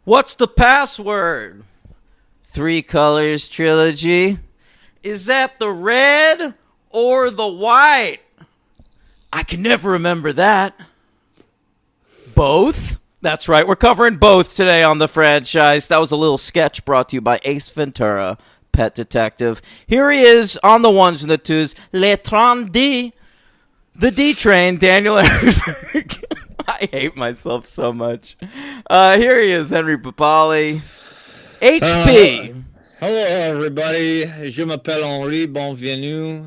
What's the password? Three Colors Trilogy. Is that the red or the white? I can never remember that. Both? That's right, we're covering both today on the franchise. That was a little sketch brought to you by Ace Ventura, Pet Detective. Here he is on the ones and the twos. Le Tron D. The D Train, Daniel Ehrenberg. I hate myself so much. Here he is, Henry Papali. HP. Hello, everybody. Je m'appelle Henri. Bienvenue.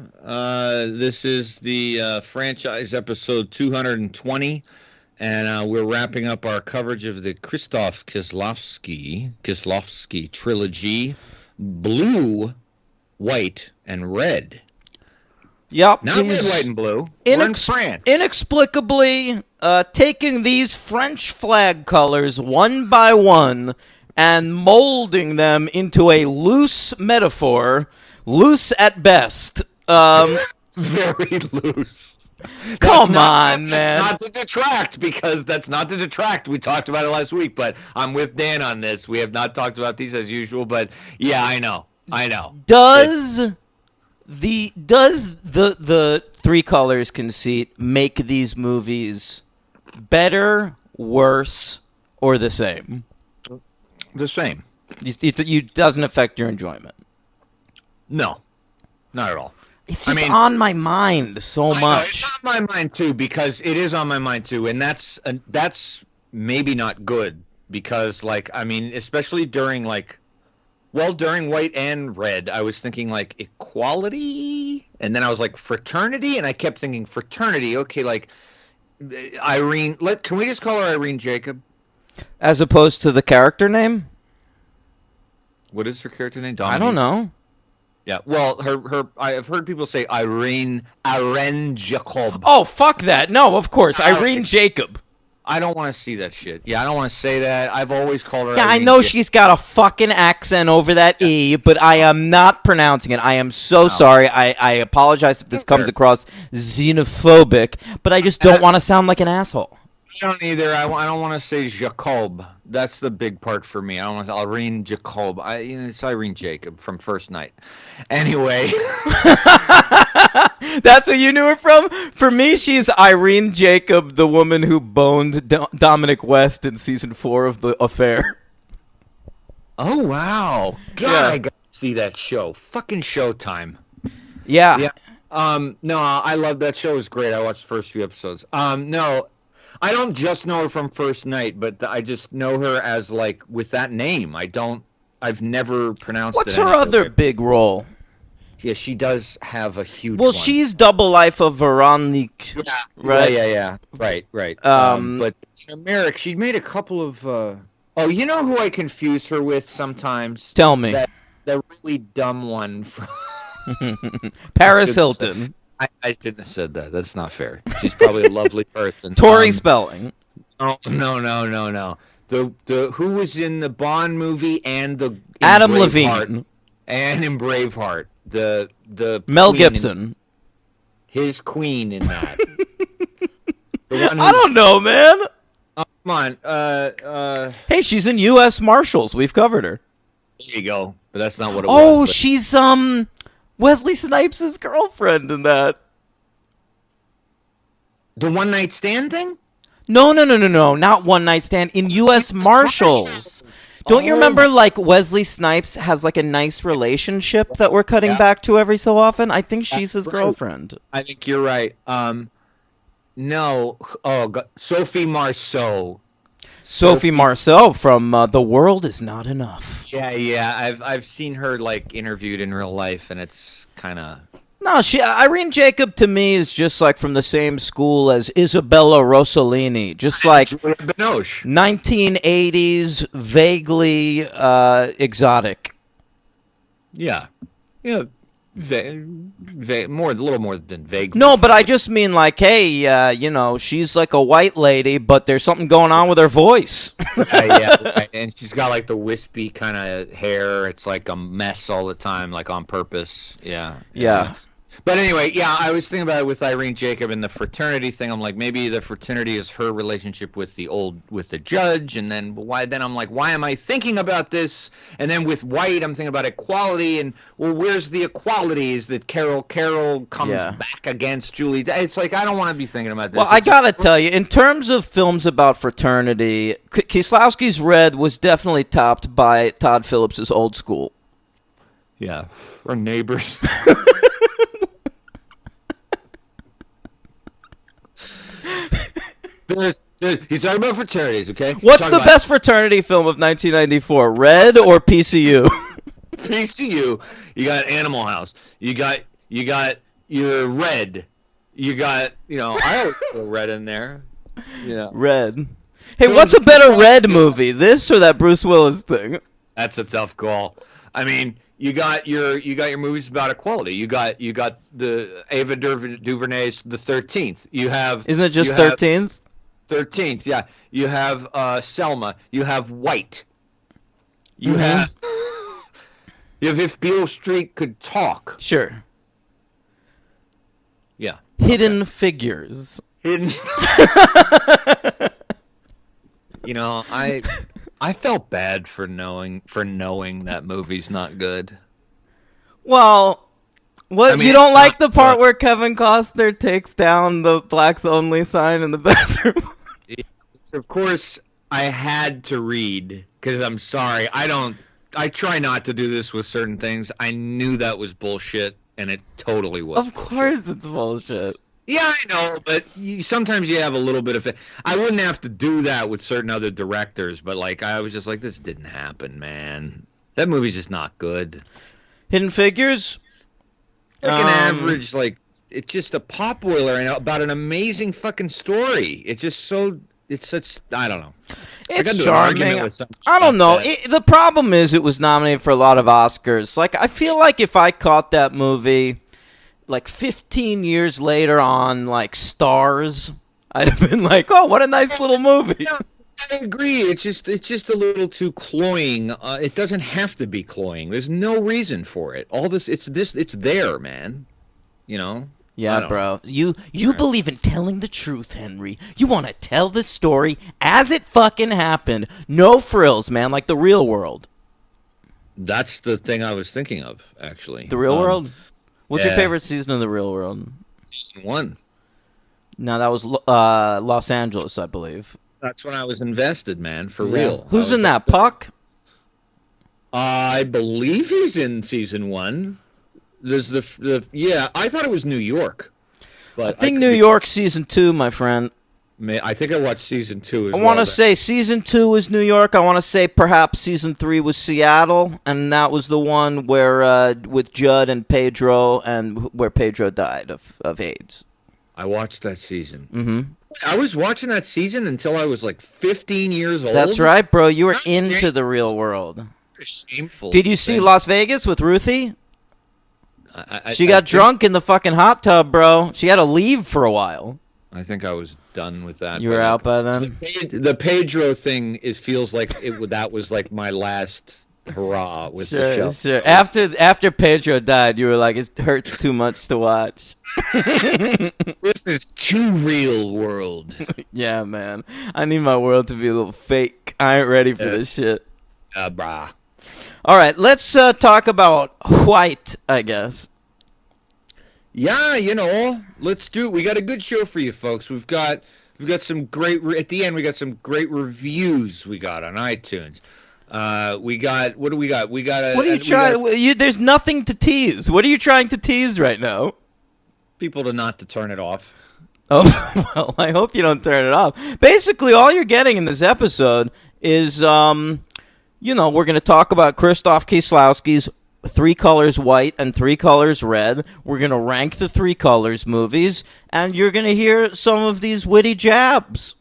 This is the franchise episode 220, and we're wrapping up our coverage of the Krzysztof Kieslowski trilogy, Blue, White, and Red. Yep. Not red, white, and blue. We're in France. Inexplicably taking these French flag colors one by one and molding them into a loose metaphor, loose at best. Very loose. Come on, man. Not to detract, because that's not to detract. We talked about it last week, but I'm with Dan on this. We have not talked about these as usual, but yeah, I know. Does the Three Colors conceit make these movies better, worse, or the same? The same. It doesn't affect your enjoyment. No, not at all. It's just on my mind so much. It's on my mind too, because it is on my mind too, and that's maybe not good, because especially during during White and Red, I was thinking equality, and then I was like fraternity, and I kept thinking fraternity. Okay, Irene. Can we just call her Irene Jacob? As opposed to the character name? What is her character name? Dominique? I don't know. Yeah, well, her. I have heard people say Irene Jacob. Oh, fuck that! No, of course, Irene Jacob. I don't want to see that shit. Yeah, I don't want to say that. I've always called her. Yeah, Irene I know she's got a fucking accent over that E, but I am not pronouncing it. I am so sorry. I apologize if this comes across xenophobic, but I just don't want to sound like an asshole. I don't either. I don't want to say Jacob. That's the big part for me. I don't want to say Irene Jacob. It's Irene Jacob from First Night. Anyway. That's what you knew her from? For me, she's Irene Jacob, the woman who boned Dominic West in season 4 of The Affair. Oh, wow. God, yeah. I got to see that show. Fucking Showtime. Yeah. No, I love that show. It was great. I watched the first few episodes. No, I don't just know her from First Night, but I just know her as with that name. I've never pronounced What's it. What's her other big role? Yeah, she does have a huge Well, one. She's Double Life of Veronique. Yeah, right? Yeah. Right. But in America, she made a couple of... you know who I confuse her with sometimes? Tell me. That really dumb one from... Paris Hilton. I shouldn't have said that. That's not fair. She's probably a lovely person. Tori Spelling. Oh, no. The who was in the Bond movie and Adam Levine. And in Braveheart. The Mel Gibson. His queen in that. I don't know, man. Come on. Hey, she's in U.S. Marshals. We've covered her. There you go. But that's not what it was. Oh, she's Wesley Snipes' girlfriend in that. The one night stand thing? No, not One Night Stand. In U.S. Marshals. Don't you remember, Wesley Snipes has, a nice relationship that we're cutting back to every so often? I think she's his girlfriend. I think you're right. No. Oh, God. Sophie Marceau. Sophie Marceau from The World Is Not Enough. Yeah. I've seen her, interviewed in real life, and it's kind of... No, Irene Jacob to me is just from the same school as Isabella Rossellini, just 1980s, vaguely exotic. Yeah, a little more than vague. No, but I just mean hey, she's a white lady, but there's something going on with her voice. Yeah, and she's got the wispy kind of hair. It's a mess all the time, on purpose. Yeah. But anyway, yeah, I was thinking about it with Irene Jacob and the fraternity thing. I'm like, maybe the fraternity is her relationship with the judge, and then why? Then I'm like, why am I thinking about this? And then with White, I'm thinking about equality, and well, where's the equality? Is that Carol comes back against Julie? It's like I don't want to be thinking about this. Well, I gotta tell you, in terms of films about fraternity, Kieslowski's Red was definitely topped by Todd Phillips' Old School. Yeah, or Neighbors. He's talking about fraternities, okay? What's the best fraternity film of 1994, Red or PCU? PCU. You got Animal House. You got your Red. You got, I always throw Red in there. Red. Hey, what's a better Red movie, this or that Bruce Willis thing? That's a tough call. I mean, you got your movies about equality. You got the Ava DuVernay's The 13th. You have Isn't it just 13th? 13th, yeah. You have Selma. You have White. You have If Beale Street Could Talk. Sure. Yeah. Hidden Figures. Hidden. I felt bad for knowing that movie's not good. Well, you don't like the part where Kevin Costner takes down the blacks only sign in the bathroom? Of course, I had to read because I'm sorry. I try not to do this with certain things. I knew that was bullshit, and it totally was. Of course, it's bullshit. Yeah, I know, but sometimes you have a little bit of it. I wouldn't have to do that with certain other directors, but I was just like, this didn't happen, man. That movie's just not good. Hidden Figures? Like an average, it's just a potboiler and about an amazing fucking story. It's just so. It's such. I don't know. It's charming. I don't know. The problem is it was nominated for a lot of Oscars. I feel like if I caught that movie 15 years later on Stars, I'd have been like, oh, what a nice little movie. I agree. It's just a little too cloying. It doesn't have to be cloying. There's no reason for it. All this, it's there, man. Yeah, bro. You believe in telling the truth, Henry. You want to tell the story as it fucking happened. No frills, man, like The Real World. That's the thing I was thinking of, actually. The Real World? What's your favorite season of The Real World? Season 1. No, that was Los Angeles, I believe. That's when I was invested, man, for real. Who's in that, Puck? I believe he's in season 1. There's I thought it was New York. But I think New York season 2, my friend. I think I watched season 2 as well. I want to say season 2 was New York. I want to say perhaps season 3 was Seattle, and that was the one where with Judd and Pedro, and where Pedro died of AIDS. I watched that season. Mm-hmm. I was watching that season until I was 15 years old. That's right, bro. You were into The Real World. Shameful. Did you see Las Vegas with Ruthie? She got drunk in the fucking hot tub, bro. She had to leave for a while. I think I was done with that. You were out by then? The Pedro thing feels like that was my last hurrah with the show. Sure. After Pedro died, you were like, it hurts too much to watch. This is too real world. Yeah, man. I need my world to be a little fake. I ain't ready for this shit. Brah. All right, let's talk about White, I guess. Yeah, let's do it. We got a good show for you folks. We've got some great at the end. We got some great reviews. We got on iTunes. What do we got? We got. What are you trying? There's nothing to tease. What are you trying to tease right now? People to turn it off. Oh well, I hope you don't turn it off. Basically, all you're getting in this episode is we're going to talk about Krzysztof Kieslowski's 3 Colors White and 3 Colors Red. We're going to rank the 3 Colors movies, and you're going to hear some of these witty jabs.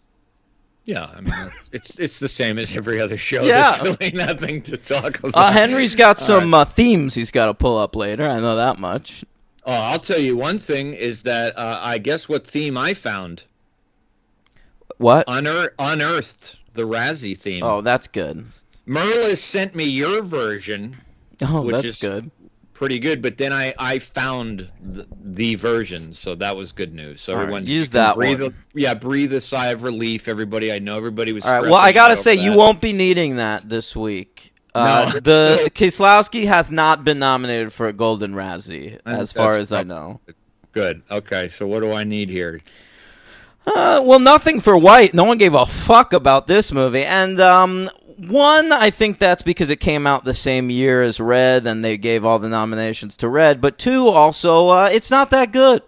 Yeah, I mean, it's the same as every other show. Yeah. There's really nothing to talk about. Henry's got some themes he's got to pull up later. I know that much. Oh, I'll tell you one thing is that I guess what theme I found. What? Unearthed, the Razzie theme. Oh, that's good. Merla sent me your version. Oh, that's good. pretty good. But then I found the version, so that was good news. So everyone use that breathe one. Breathe a sigh of relief. Everybody was. All right. Well, I gotta say, you won't be needing that this week. No. The Kieslowski has not been nominated for a Golden Razzie, as far as I know. Good. Okay. So what do I need here? Well, nothing for White. No one gave a fuck about this movie. And one, I think that's because it came out the same year as Red, and they gave all the nominations to Red. But two, also, it's not that good.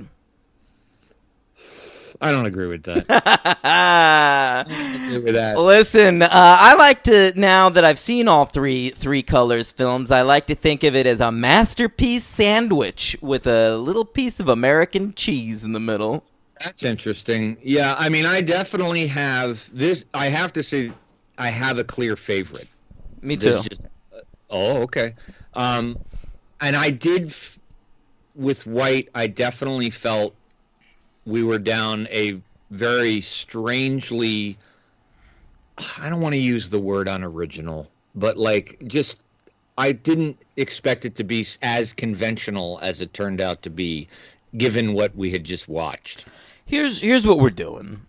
I don't agree with that. I don't agree with that. Listen, I like to, now that I've seen all three Colors films, I like to think of it as a masterpiece sandwich with a little piece of American cheese in the middle. That's interesting. Yeah, I mean, I definitely have this. I have to say, I have a clear favorite. Me too. Okay. And I did, with White, I definitely felt we were down a very strangely, I don't want to use the word unoriginal, but like just, I didn't expect it to be as conventional as it turned out to be, given what we had just watched. Here's what we're doing.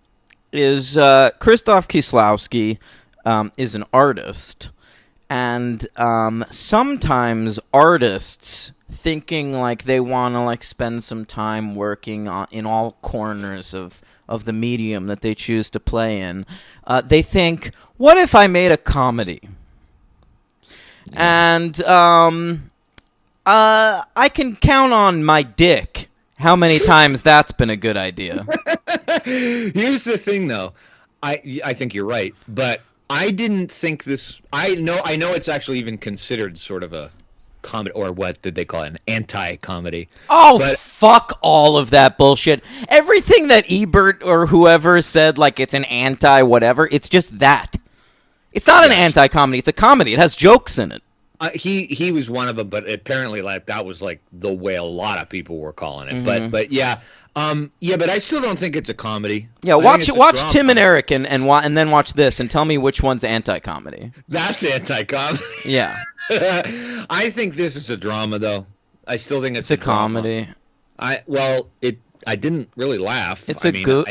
Is Krzysztof Kieslowski is an artist, and sometimes artists thinking like they want to like spend some time working in all corners of the medium that they choose to play in, they think, what if I made a comedy? Yeah. And I can count on my dick how many times that's been a good idea. Here's the thing, though. I think you're right, but I didn't think this. I know it's actually even considered sort of a comedy, or what did they call it? An anti-comedy. Oh, but fuck all of that bullshit. Everything that Ebert or whoever said, like it's an anti-whatever, it's just that. It's not an anti-comedy. It's a comedy. It has jokes in it. He was one of them, but apparently like that was like the way a lot of people were calling it. Mm-hmm. But yeah. But I still don't think it's a comedy. Yeah, watch Tim and Eric and then watch this and tell me which one's anti-comedy. That's anti-comedy. Yeah. I think this is a drama, though. I still think it's a comedy. I didn't really laugh.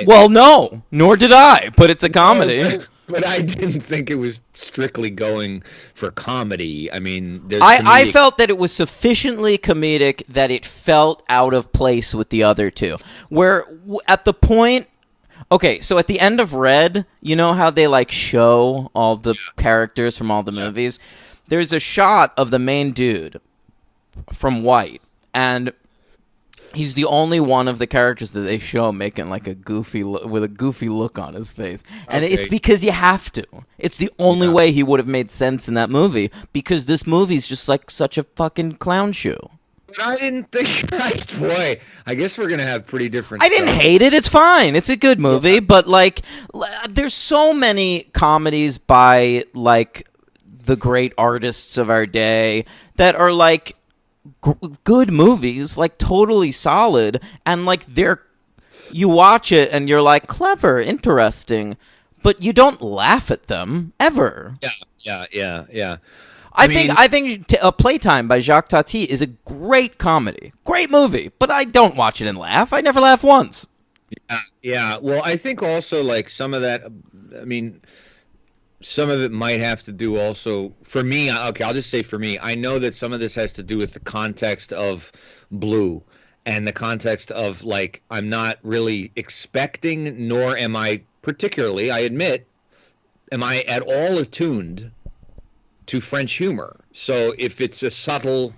Well, no, nor did I, but it's a comedy. But I didn't think it was strictly going for comedy. I mean, I felt that it was sufficiently comedic that it felt out of place with the other two. Where at the point, okay, so at the end of Red, you know how they like show all the characters from all the movies? There's a shot of the main dude from White, and he's the only one of the characters that they show making like a goofy look on his face. And it's because you have to. It's the only way he would have made sense in that movie, because this movie's just like such a fucking clown show. But I didn't think, boy, I guess we're going to have pretty different I didn't hate it. It's fine. It's a good movie, but like there's so many comedies by like the great artists of our day that are like good movies, like totally solid, and like you watch it and you're like, clever, interesting, but you don't laugh at them ever. Yeah. I think Playtime by Jacques Tati is a great comedy, great movie, but I don't watch it and laugh. I never laugh once. Yeah. Well, I think also like some of that, I mean, some of it might have to do also, for me, okay, I'll just say for me, I know that some of this has to do with the context of Blue and the context of, like, I'm not really expecting, nor am I particularly, I admit, am I at all attuned to French humor. So if it's a subtle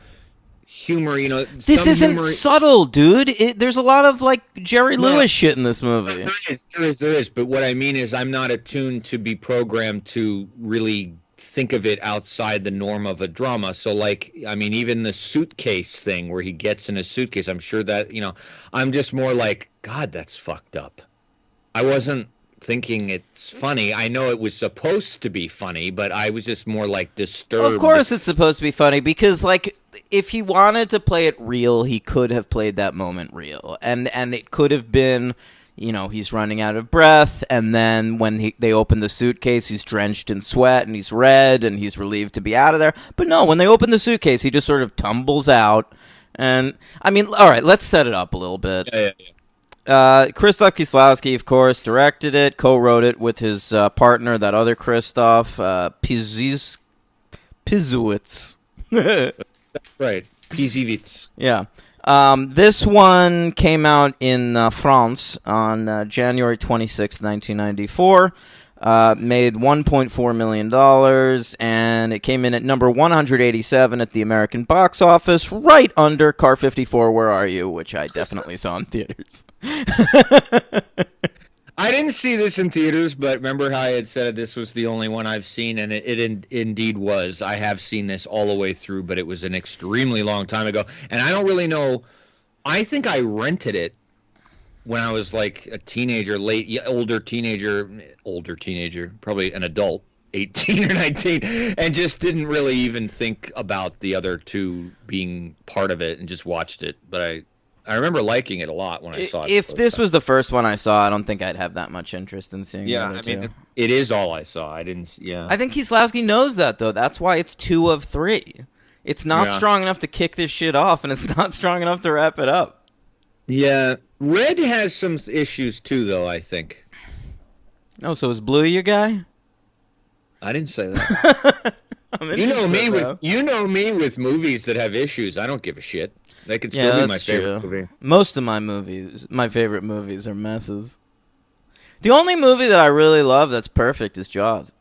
humor, you know, this isn't subtle, dude. There's a lot of like Jerry Lewis shit in this movie. There is. But what I mean is, I'm not attuned to be programmed to really think of it outside the norm of a drama. So, like, I mean, even the suitcase thing where he gets in a suitcase, I'm sure that, you know, I'm just more like, God, that's fucked up. I wasn't thinking it's funny. I know it was supposed to be funny, but I was just more like disturbed. Of course it's supposed to be funny, because like if he wanted to play it real, he could have played that moment real, and it could have been, he's running out of breath, and then when they open the suitcase, he's drenched in sweat, and he's red, and he's relieved to be out of there. But no, when they open the suitcase, he just sort of tumbles out. And, I mean, all right, let's set it up a little bit. Yeah. Krzysztof Kieslowski, of course, directed it, co-wrote it with his partner, that other Krzysztof, Pizuwitz. Right, Piziewicz. Yeah. This one came out in France on January 26, 1994. Made $1.4 million, and it came in at number 187 at the American box office, right under Car 54, Where Are You?, which I definitely saw in theaters. I didn't see this in theaters, but remember how I had said this was the only one I've seen, and it indeed was. I have seen this all the way through, but it was an extremely long time ago, and I don't really know. I think I rented it when I was like a teenager, older teenager, probably an adult, 18 or 19, and just didn't really even think about the other two being part of it and just watched it. But I remember liking it a lot when I saw it. If this was the first one I saw, I don't think I'd have that much interest in seeing the other two. It is all I saw. I didn't, yeah. I think Kieslowski knows that, though. That's why it's 2 of 3. It's not strong enough to kick this shit off, and it's not strong enough to wrap it up. Yeah. Red has some issues, too, though, I think. Oh, so is Blue your guy? I didn't say that. You know me with movies that have issues. I don't give a shit. They could still be my favorite movie. Most of my favorite movies are messes. The only movie that I really love that's perfect is Jaws.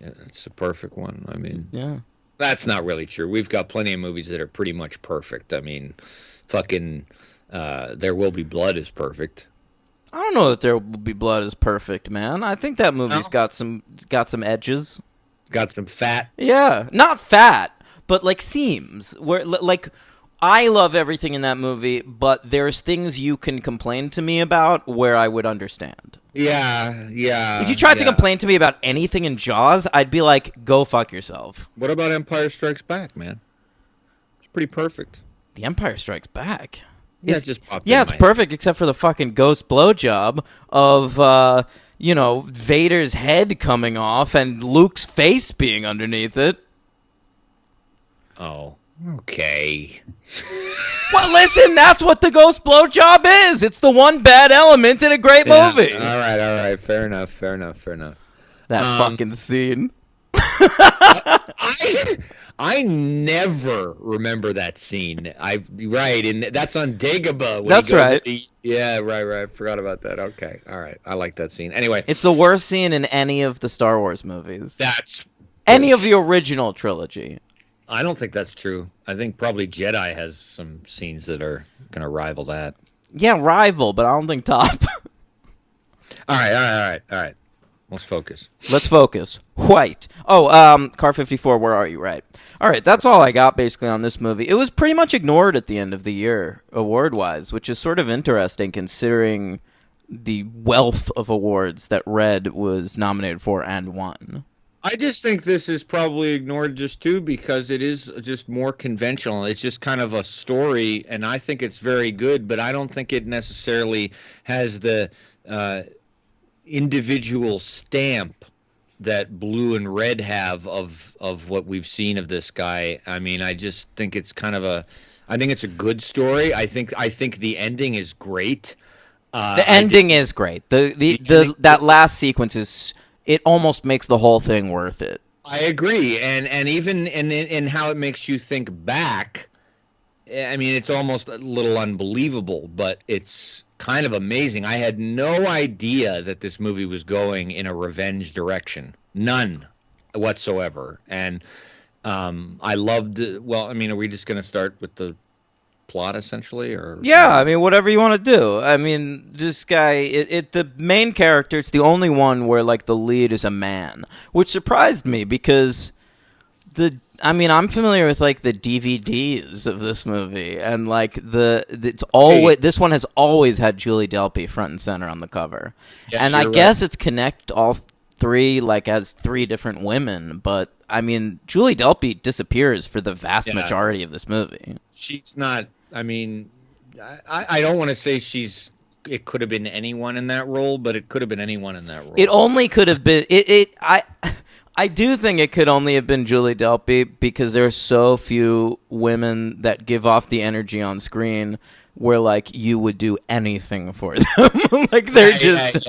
Yeah, that's the perfect one. I mean, yeah. That's not really true. We've got plenty of movies that are pretty much perfect. I mean, fucking There Will Be Blood is perfect. I don't know that There Will Be Blood is perfect, man. I think that movie's got some edges. Got some fat. Yeah, not fat, but like seams. Where like I love everything in that movie, but there's things you can complain to me about where I would understand. Yeah. If you tried to complain to me about anything in Jaws, I'd be like, go fuck yourself. What about Empire Strikes Back, man? It's pretty perfect. The Empire Strikes Back? Yeah, it's perfect except for the fucking ghost blowjob of, Vader's head coming off and Luke's face being underneath it. Oh, okay. Well, listen, that's what the ghost blowjob is. It's the one bad element in a great movie. All right. Fair enough. That fucking scene. I never remember that scene. And that's on Dagobah. That's right. Yeah, right. I forgot about that. Okay, all right. I like that scene. Anyway, it's the worst scene in any of the Star Wars movies. That's any of the original trilogy. I don't think that's true. I think probably Jedi has some scenes that are going to rival that. Yeah, rival, but I don't think top. All right. Let's focus. White. Oh, Car 54, Where Are You? Right. All right, that's all I got basically on this movie. It was pretty much ignored at the end of the year, award-wise, which is sort of interesting considering the wealth of awards that Red was nominated for and won. I just think this is probably ignored just too because it is just more conventional. It's just kind of a story, and I think it's very good, but I don't think it necessarily has the individual stamp that Blue and Red have of what we've seen of this guy. I mean, I just think it's I think it's a good story. I think the ending is great. The ending is great. That last sequence it almost makes the whole thing worth it. I agree, and even in how it makes you think back. I mean, it's almost a little unbelievable, but it's kind of amazing. I had no idea that this movie was going in a revenge direction. None whatsoever. And I loved it. Well, I mean, are we just going to start with the plot essentially, or I mean, whatever you want to do. I mean, this guy, the main character, it's the only one where like the lead is a man, which surprised me because I'm familiar with like the DVDs of this movie, and like it's always this one has always had Julie Delpy front and center on the cover, and I guess it's connect all three like as 3 different women, but I mean Julie Delpy disappears for the vast majority of this movie. She's not. I mean, I don't want to say it could have been anyone in that role, but it could have been anyone in that role. It only could have been I do think it could only have been Julie Delpy because there are so few women that give off the energy on screen where like you would do anything for them. Like they're just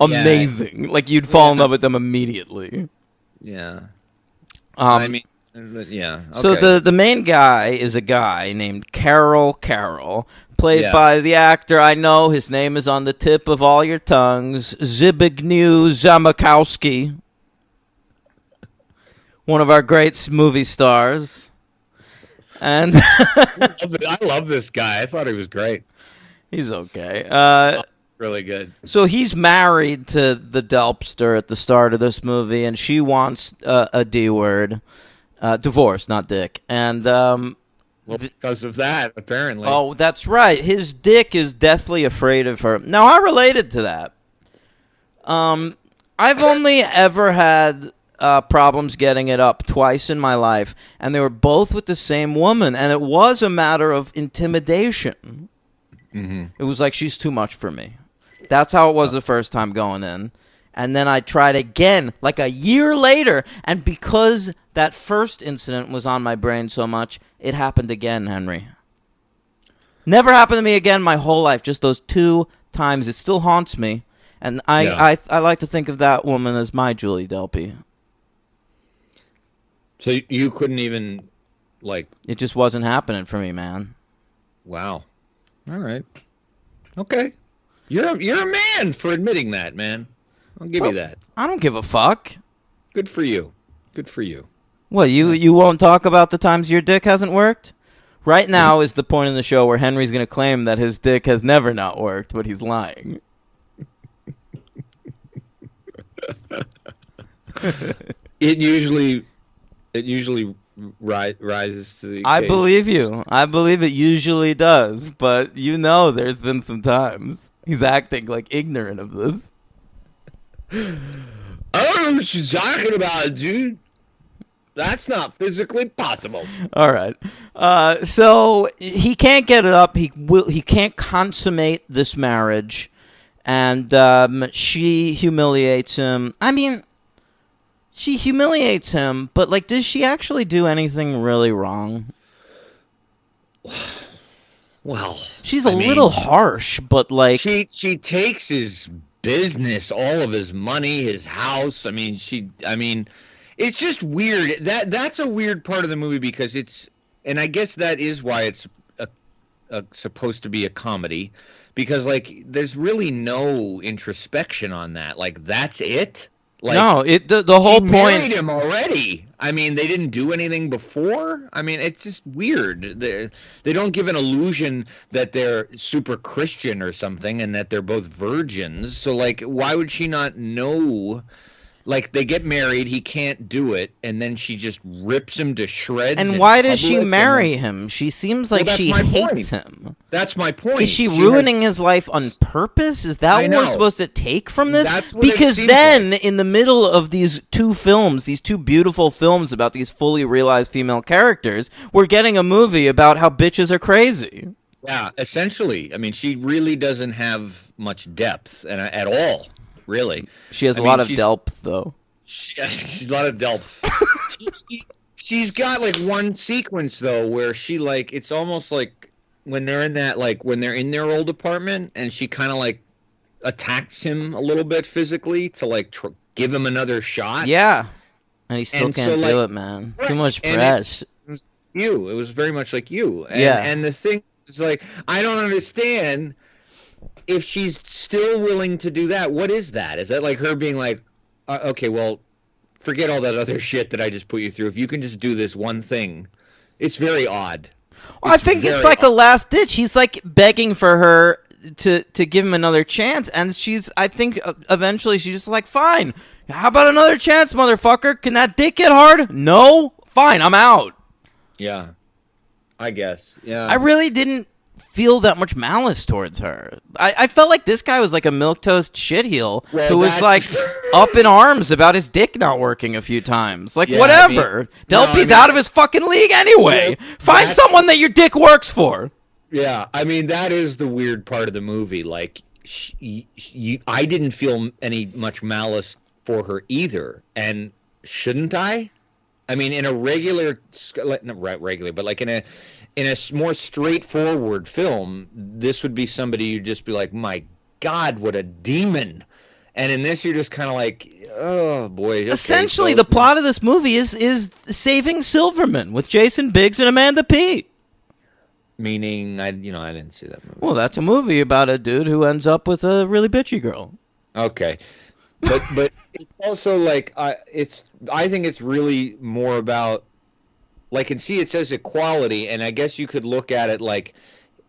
amazing. Like you'd fall in love with them immediately. Yeah. I mean, yeah. Okay. So the main guy is a guy named Carol, played by the actor. I know his name is on the tip of all your tongues. Zbigniew Zamakowski, one of our great movie stars. And I love this guy. I thought he was great. He's okay. Really good. So he's married to the Delpster at the start of this movie, and she wants a D word. Divorce, not dick. And because of that, apparently. Oh, that's right. His dick is deathly afraid of her. Now, I related to that. I've only ever had problems getting it up twice in my life, and they were both with the same woman, and it was a matter of intimidation. Mm-hmm. It was like, she's too much for me. That's how it was the first time going in. And then I tried again, like a year later, and because that first incident was on my brain so much, it happened again, Henry. Never happened to me again my whole life, just those 2 times. It still haunts me, and I like to think of that woman as my Julie Delpy. So you couldn't even, like... It just wasn't happening for me, man. Wow. All right. Okay. You're a man for admitting that, man. I'll give you that. I don't give a fuck. Good for you. Good for you. What, you won't talk about the times your dick hasn't worked? Right now is the point in the show where Henry's going to claim that his dick has never not worked, but he's lying. It usually rises to the occasion. I believe you. I believe it usually does, but you know there's been some times. He's acting like ignorant of this. I don't know what you're talking about, dude. That's not physically possible. All right. So he can't get it up. He can't consummate this marriage, and she humiliates him. I mean, she humiliates him, but like, does she actually do anything really wrong? Well, she's a little harsh, but like she takes his business, all of his money, his house. I mean, it's just weird. That's a weird part of the movie because and I guess that is why it's supposed to be a comedy, because like there's really no introspection on that. Like that's it. Like, no, the whole point. Married him already. I mean, they didn't do anything before. I mean, it's just weird. They don't give an illusion that they're super Christian or something, and that they're both virgins. So, like, why would she not know? Like, they get married, he can't do it, and then she just rips him to shreds. And why does she marry him? She seems like she hates him. That's my point. Is she ruining his life on purpose? Is that what we're supposed to take from this? Because then, in the middle of these 2 films, these 2 beautiful films about these fully realized female characters, we're getting a movie about how bitches are crazy. Yeah, essentially. I mean, she really doesn't have much depth at all. Really, she has a lot of delp, though. She's a lot of delp. She's got like one sequence though where she like it's almost like when they're in that when they're in their old apartment and she kind of like attacks him a little bit physically to like give him another shot. Yeah, and he still can't do it, man. Too much fresh. It was very much like you. And, yeah, and the thing is like I don't understand. If she's still willing to do that, what is that? Is that like her being like, okay, well, forget all that other shit that I just put you through. If you can just do this one thing, it's very odd. Well, I think it's like a last ditch. He's like begging for her to give him another chance, and I think eventually she's just like, fine. How about another chance, motherfucker? Can that dick get hard? No? Fine, I'm out. Yeah, I guess. Yeah, I really didn't feel that much malice towards her. I felt like this guy was like a milquetoast shitheel who was like up in arms about his dick not working a few times. Like, whatever. Delpy's out of his fucking league anyway. Find someone that your dick works for. Yeah, I mean that is the weird part of the movie. Like, I didn't feel any much malice for her either, and shouldn't I? I mean, in a regular, not regular, but like in a more straightforward film, this would be somebody you'd just be like, my God, what a demon. And in this, you're just kind of like, oh boy. Okay, Essentially, the plot of this movie is Saving Silverman with Jason Biggs and Amanda Peet. Meaning, I didn't see that movie. Well, that's a movie about a dude who ends up with a really bitchy girl. Okay, but it's also like I think it's really more about, like, and see, it says equality, and I guess you could look at it like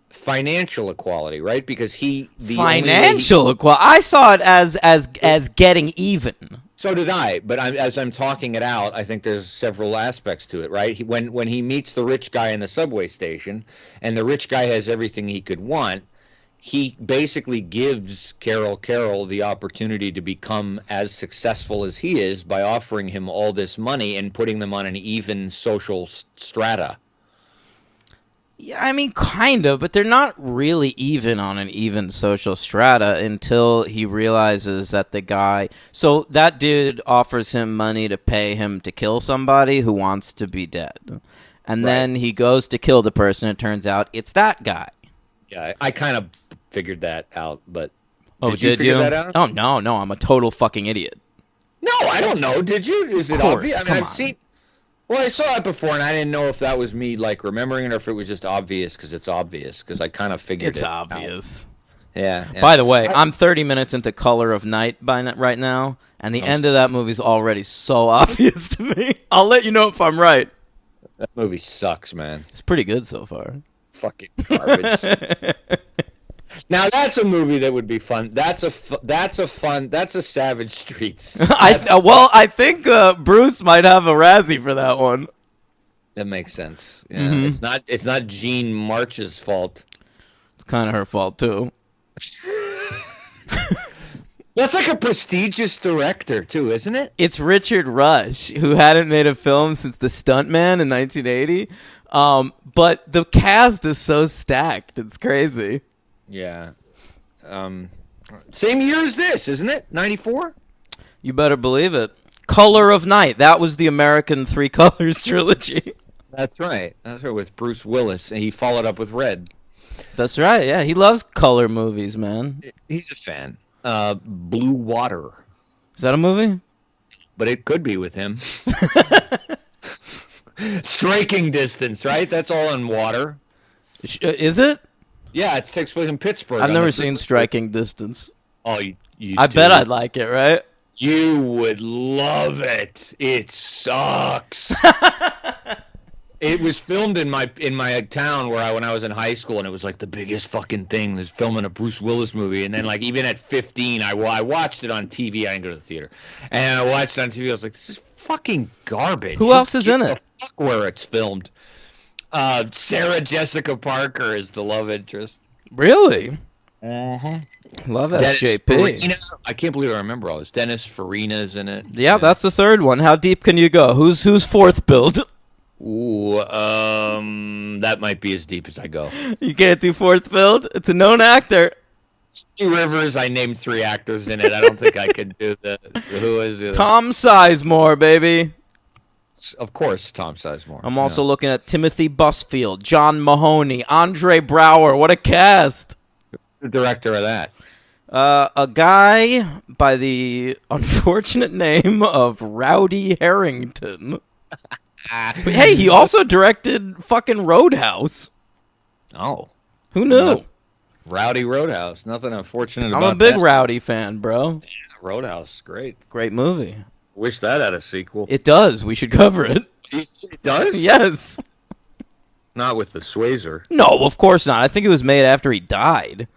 financial equality, right? Because financial equality. I saw it as getting even. So did I, but as I'm talking it out, I think there's several aspects to it, right? When he meets the rich guy in the subway station, and the rich guy has everything he could want, he basically gives Carol the opportunity to become as successful as he is by offering him all this money and putting them on an even social strata. Yeah, I mean, kind of, but they're not really even on an even social strata until he realizes that the guy... So that dude offers him money to pay him to kill somebody who wants to be dead. And then he goes to kill the person, it turns out it's that guy. Yeah, I kind of figured that out, but... Did you figure that out? Oh, no, I'm a total fucking idiot. No, I don't know, did you? Is it obvious? I mean, I've seen... Well, I saw it before, and I didn't know if that was me, like, remembering it or if it was just obvious because it's obvious, because I kind of figured it's obvious. Out. Yeah. By the way, I'm 30 minutes into Color of Night right now, and the end of that movie is already so obvious to me. I'll let you know if I'm right. That movie sucks, man. It's pretty good so far. Fucking garbage. Now that's a movie that would be fun. That's a Savage Streets. I think Bruce might have a Razzie for that one. That makes sense. Yeah, mm-hmm. It's not Jean March's fault. It's kind of her fault too. That's like a prestigious director too, isn't it? It's Richard Rush, who hadn't made a film since The Stuntman in 1980. But the cast is so stacked. It's crazy. Yeah. Same year as this, isn't it? 94? You better believe it. Color of Night. That was the American Three Colors trilogy. That's right. That's right, with Bruce Willis, and he followed up with Red. That's right, yeah. He loves color movies, man. He's a fan. Blue Water. Is that a movie? But it could be with him. Striking Distance, right? That's all in water. Is it? Yeah, it takes place in Pittsburgh. I've never seen Striking Distance. Oh, you I bet I'd like it, right? You would love it. It sucks. It was filmed in my town when I was in high school, and it was like the biggest fucking thing. There's filming a Bruce Willis movie, and then like even at 15, I watched it on TV. I didn't go to the theater, and I watched it on TV. I was like, this is fucking garbage. Who else is in it? Fuck where it's filmed. Sarah Jessica Parker is the love interest. Really? Mm-hmm. Love SJP. I can't believe I remember all this. Dennis Farina's in it. Yeah, that's the third one. How deep can you go? Who's fourth build? Ooh, that might be as deep as I go. You can't do fourth build? It's a known actor. Two Rivers, I named 3 actors in it. I don't think I could do who is it? Tom Sizemore, baby. Of course, Tom Sizemore. I'm also looking at Timothy Busfield, John Mahoney, Andre Brower. What a cast. The director of that? A guy by the unfortunate name of Rowdy Harrington. Hey, he also directed fucking Roadhouse. Oh. Who knew? Rowdy Roadhouse. Nothing unfortunate about that. I'm a big Rowdy fan, bro. Yeah, Roadhouse, great. Great movie. Wish that had a sequel. It does. We should cover it. It does? Yes. Not with the Swayzer. No, of course not. I think it was made after he died.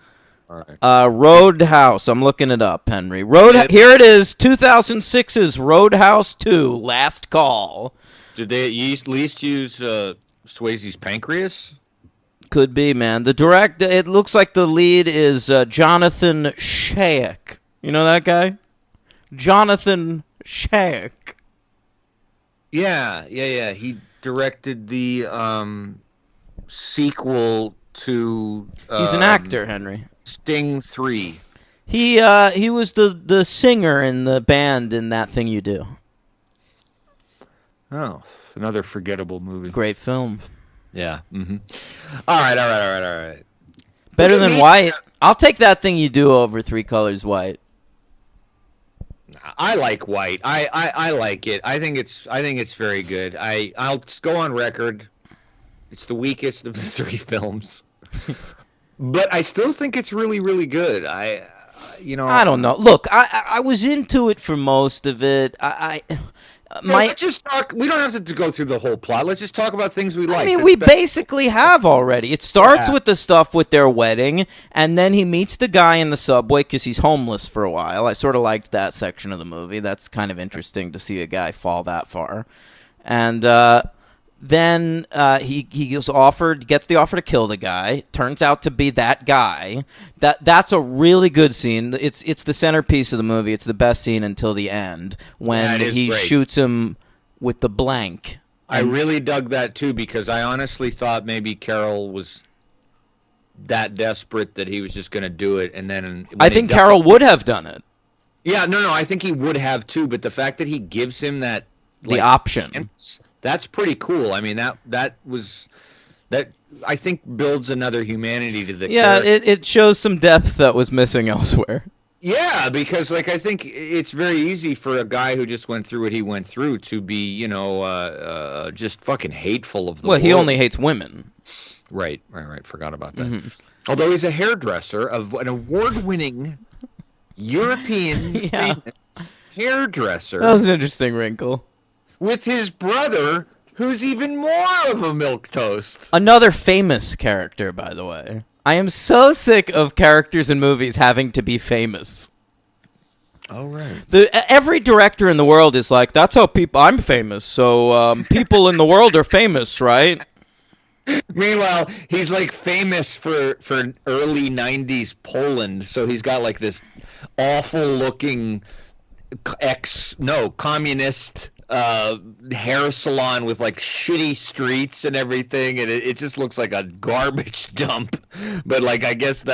All right. Roadhouse. I'm looking it up, Henry. Here it is, 2006's Roadhouse 2, Last Call. Did they at least use Swayze's pancreas? Could be, man. It looks like the lead is Jonathan Schaech. You know that guy? Jonathan Schaech. Yeah. He directed the sequel to He's an actor, Henry. Sting 3? He was the singer in the band in That Thing You Do. Oh, another forgettable movie. Great film. Yeah. Mm-hmm. All right. Better than White. I'll take That Thing You Do over Three Colors White. I like White. I like it. I think it's very good. I'll go on record. It's the weakest of the three films, but I still think it's really, really good. I don't know. Look, I was into it for most of it. Let's just talk. We don't have to go through the whole plot. Let's just talk about things we like. I mean, we basically have already. It starts with the stuff with their wedding, and then he meets the guy in the subway because he's homeless for a while. I sort of liked that section of the movie. That's kind of interesting to see a guy fall that far. And then he gets the offer to kill the guy. Turns out to be that guy. That's a really good scene. It's the centerpiece of the movie. It's the best scene until the end when he shoots him with the blank. I really dug that too because I honestly thought maybe Carol was that desperate that he was just going to do it, and then I think Carol would have done it. Yeah, no, I think he would have too. But the fact that he gives him that option. That's pretty cool. I mean, that I think builds another humanity to the character. It shows some depth that was missing elsewhere. Yeah, because I think it's very easy for a guy who just went through what he went through to be, just fucking hateful of the world. He only hates women. Right. Forgot about that. Mm-hmm. Although he's a hairdresser of an award-winning European famous hairdresser. That was an interesting wrinkle. With his brother, who's even more of a milquetoast. Another famous character, by the way. I am so sick of characters in movies having to be famous. Oh, right. Every director in the world is like, that's how I'm famous, so people in the world are famous, right? Meanwhile, he's famous for early 90s Poland, so he's got this awful looking communist hair salon with shitty streets and everything, and it just looks like a garbage dump. But I guess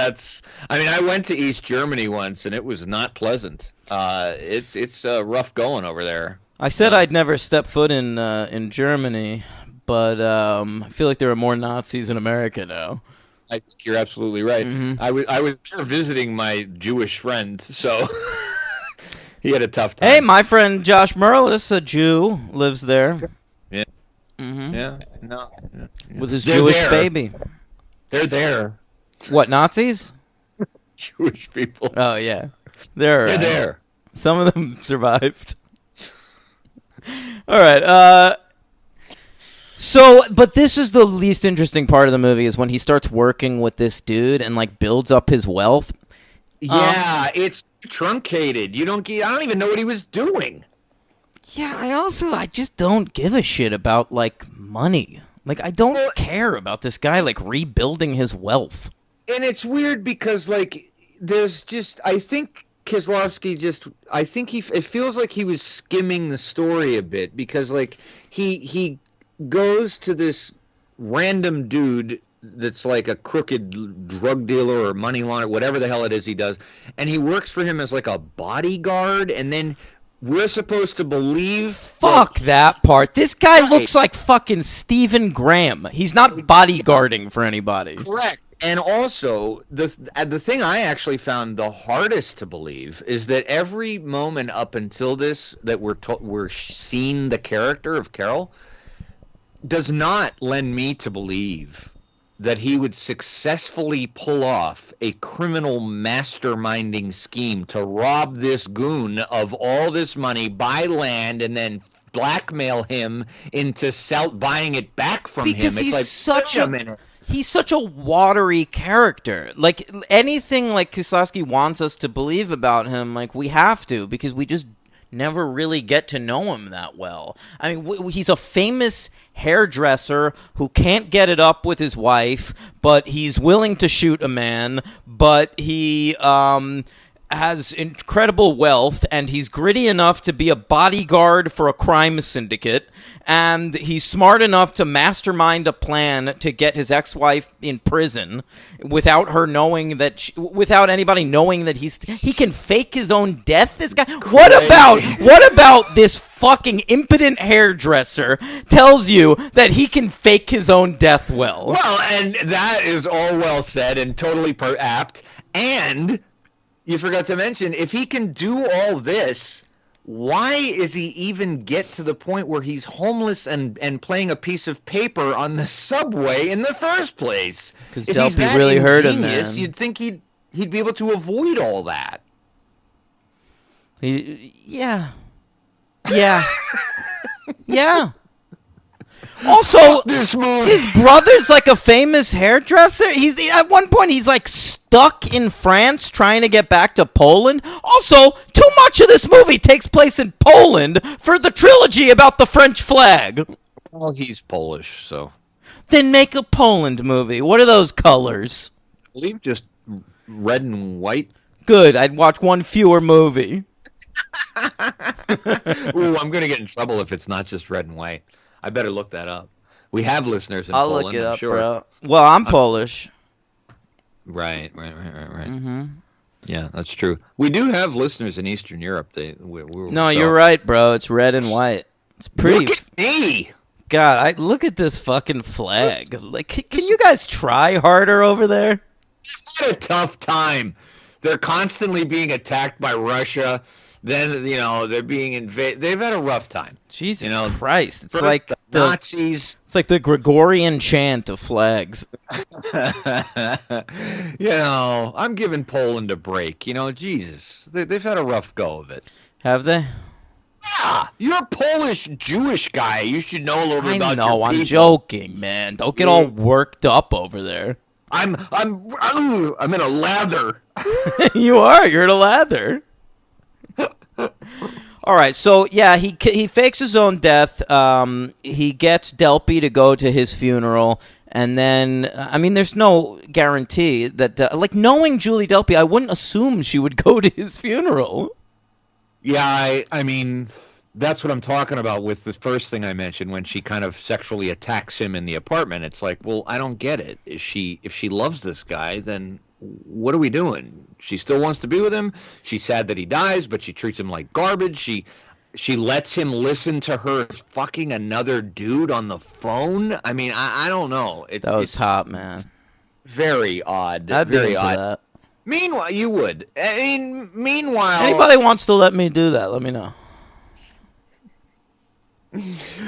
I went to East Germany once and it was not pleasant. It's rough going over there. I said I'd never step foot in Germany, but I feel like there are more Nazis in America now. I think you're absolutely right. Mm-hmm. I was there visiting my Jewish friend, so he had a tough time. Hey, my friend Josh Merlis, a Jew, lives there. Yeah. Mm-hmm. Yeah. No. Yeah. With his Jewish baby. They're there. What, Nazis? Jewish people. Oh, yeah. They're there. Some of them survived. All right. But this is the least interesting part of the movie is when he starts working with this dude and builds up his wealth. Yeah, it's truncated. I don't even know what he was doing. Yeah, I just don't give a shit about money. I don't care about this guy rebuilding his wealth. And it's weird because there's I think Kieslowski it feels like he was skimming the story a bit because he goes to this random dude that's a crooked drug dealer or money launderer, whatever the hell it is he does, and he works for him as a bodyguard, and then we're supposed to believe that part. This guy looks like fucking Stephen Graham. He's not bodyguarding for anybody. Correct. And also, the thing I actually found the hardest to believe is that every moment up until this that we're seeing the character of Carol does not lend me to believe that he would successfully pull off a criminal masterminding scheme to rob this goon of all this money, buy land, and then blackmail him into buying it back from him. Because he's such a watery character. Anything Kieslowski wants us to believe about him, we have to, because we just never really get to know him that well. I mean, he's a famous hairdresser who can't get it up with his wife, but he's willing to shoot a man, but he has incredible wealth, and he's gritty enough to be a bodyguard for a crime syndicate, and he's smart enough to mastermind a plan to get his ex-wife in prison without her knowing that, without anybody knowing that he can fake his own death. This guy. What about this fucking impotent hairdresser tells you that he can fake his own death well? Well, and that is all well said and totally apt. And you forgot to mention, if he can do all this, why is he even get to the point where he's homeless and playing a piece of paper on the subway in the first place? Because Delpy really hurt him, man. You'd think he'd be able to avoid all that. Yeah. Also, his brother's like a famous hairdresser. At one point he's like stuck in France trying to get back to Poland. Also, too much of this movie takes place in Poland for the trilogy about the French flag. Well, he's Polish, so. Then make a Poland movie. What are those colors? I believe just red and white. Good. I'd watch one fewer movie. Ooh, I'm going to get in trouble if it's not just red and white. I better look that up. We have listeners in Poland. I'll look it up, sure. bro. Well, I'm Polish. Right. Mm-hmm. Yeah, that's true. We do have listeners in Eastern Europe. You're right, bro. It's red and white. It's pretty. Look at me. God, look at this fucking flag. Like, can you guys try harder over there? It's had a tough time. They're constantly being attacked by Russia. Then, they're being invaded. They've had a rough time. Jesus Christ. It's like the Nazis. It's like the Gregorian chant of flags. I'm giving Poland a break. Jesus. They've had a rough go of it. Have they? Yeah. You're a Polish Jewish guy. You should know a little bit about your people. I'm joking, man. Don't get all worked up over there. I'm in a lather. You are. You're in a lather. All right, so yeah, he fakes his own death. He gets Delpy to go to his funeral, and then there's no guarantee that knowing Julie Delpy, I wouldn't assume she would go to his funeral. Yeah, I mean that's what I'm talking about with the first thing I mentioned when she kind of sexually attacks him in the apartment. It's like, well, I don't get it. If she loves this guy, then what are we doing? She still wants to be with him. She's sad that he dies, but she treats him like garbage. She lets him listen to her fucking another dude on the phone. I mean, I don't know. That was hot, man. Very odd. I'd very be into odd. that. Meanwhile, you would. Meanwhile, anybody wants to let me do that, let me know.